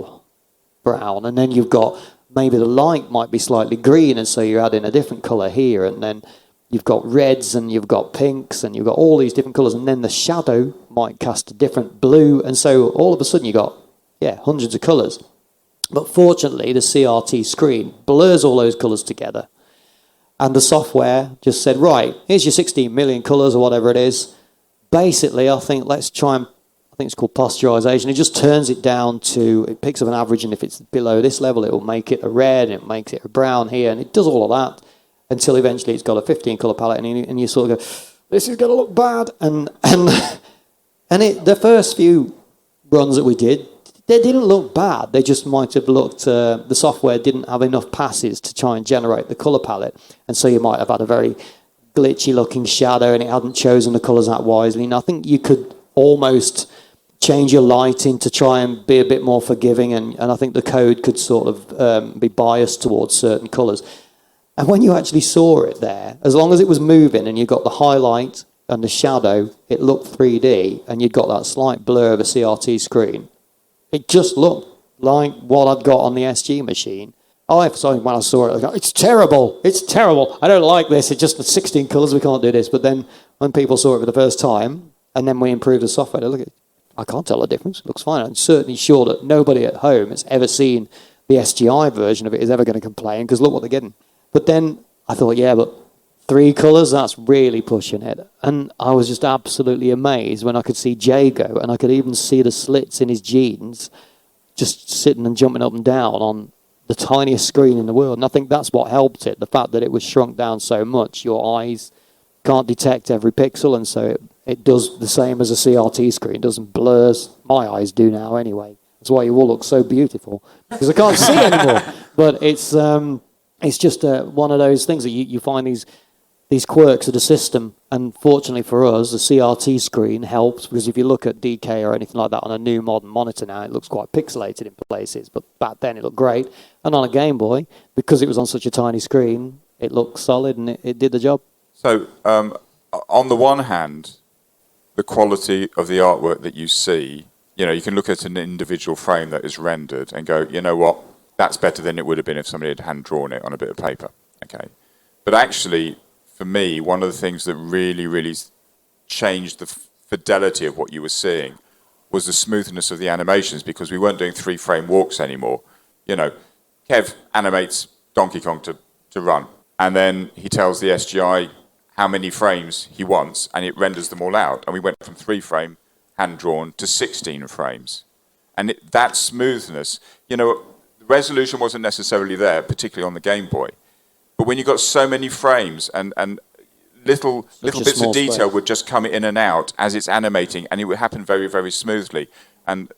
brown. And then you've got maybe the light might be slightly green, and so you're adding a different colour here. And then you've got reds and you've got pinks and you've got all these different colours, and then the shadow might cast a different blue, and so all of a sudden you've got, hundreds of colours. But fortunately, the CRT screen blurs all those colours together, and the software just said, right, here's your 16 million colours or whatever it is. Basically, I think let's try and, I think it's called posterization. It just turns it down to, it picks up an average, and if it's below this level, it will make it a red, and it makes it a brown here, and it does all of that, until eventually it's got a 15 colour palette, and you sort of go, this is going to look bad. And the first few runs that we did, they didn't look bad. They just might have looked, the software didn't have enough passes to try and generate the colour palette. And so you might have had a very glitchy looking shadow, and it hadn't chosen the colours that wisely. And I think you could almost change your lighting to try and be a bit more forgiving. And I think the code could sort of be biased towards certain colours. And when you actually saw it there, as long as it was moving and you got the highlight and the shadow, it looked 3D, and you'd got that slight blur of a CRT screen. It just looked like what I'd got on the SG machine. When I saw it, I was like, it's terrible, I don't like this, it's just the 16 colours, we can't do this. But then when people saw it for the first time, and then we improved the software, they look at it, I can't tell the difference, it looks fine. I'm certainly sure that nobody at home has ever seen the SGI version of it is ever going to complain, because look what they're getting. But then I thought, yeah, but 3 colours, that's really pushing it. And I was just absolutely amazed when I could see Jay go, and I could even see the slits in his jeans just sitting and jumping up and down on the tiniest screen in the world. And I think that's what helped it, the fact that it was shrunk down so much. Your eyes can't detect every pixel, and so it does the same as a CRT screen. It doesn't blurs. My eyes do now anyway. That's why you all look so beautiful, because I can't see anymore. But it's just one of those things that you find these quirks of the system. And fortunately for us, the CRT screen helps, because if you look at DK or anything like that on a new modern monitor now, it looks quite pixelated in places, but back then it looked great. And on a Game Boy, because it was on such a tiny screen, it looked solid and it did the job. So, on the one hand, the quality of the artwork that you see, you can look at an individual frame that is rendered and go, you know what, that's better than it would have been if somebody had hand-drawn it on a bit of paper. Okay, but actually, for me, one of the things that really, really changed the fidelity of what you were seeing was the smoothness of the animations, because we weren't doing 3-frame walks anymore. Kev animates Donkey Kong to run, and then he tells the SGI how many frames he wants, and it renders them all out. And we went from 3-frame hand-drawn to 16 frames. And that smoothness, the resolution wasn't necessarily there, particularly on the Game Boy. But when you got so many frames and little bits of detail would just come in and out as it's animating, and it would happen very, very smoothly. And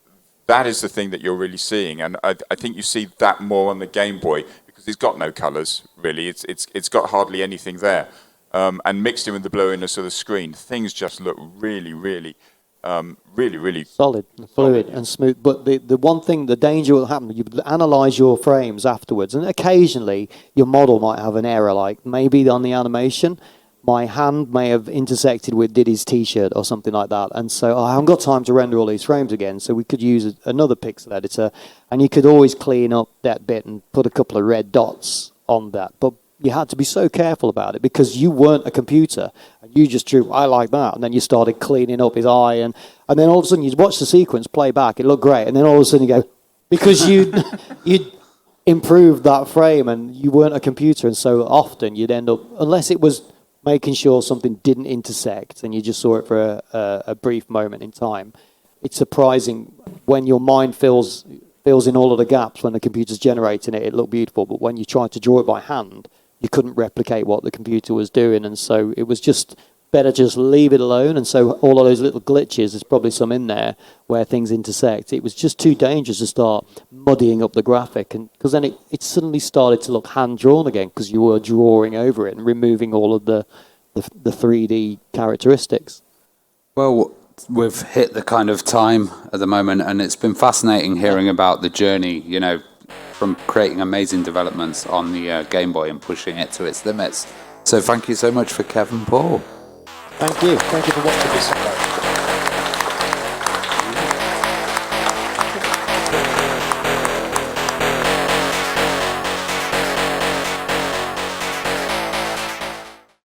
that is the thing that you're really seeing. And I think you see that more on the Game Boy, because it's got no colours, really. It's got hardly anything there. And mixed in with the blurriness of the screen, things just look really, really, really solid, fluid, and smooth. But the one thing, the danger will happen, you analyse your frames afterwards, and occasionally your model might have an error, like maybe on the animation, my hand may have intersected with Diddy's t-shirt or something like that, and so I haven't got time to render all these frames again, so we could use another pixel editor, and you could always clean up that bit and put a couple of red dots on that. But you had to be so careful about it, because you weren't a computer, and you just drew, I like that, and then you started cleaning up his eye, and then all of a sudden you'd watch the sequence play back, it looked great, and then all of a sudden you go, because you'd improved that frame, and you weren't a computer, and so often you'd end up, unless it was making sure something didn't intersect, and you just saw it for a brief moment in time. It's surprising when your mind fills in all of the gaps. When the computer's generating it, it looked beautiful, but when you tried to draw it by hand, you couldn't replicate what the computer was doing, and so it was just better just leave it alone. And so all of those little glitches, there's probably some in there where things intersect. It was just too dangerous to start muddying up the graphic, and because then it suddenly started to look hand-drawn again, because you were drawing over it and removing all of the 3D characteristics. Well, we've hit the kind of time at the moment, and it's been fascinating hearing about the journey, from creating amazing developments on the Game Boy and pushing it to its limits. So thank you so much for Kev and Paul. Thank you for watching this.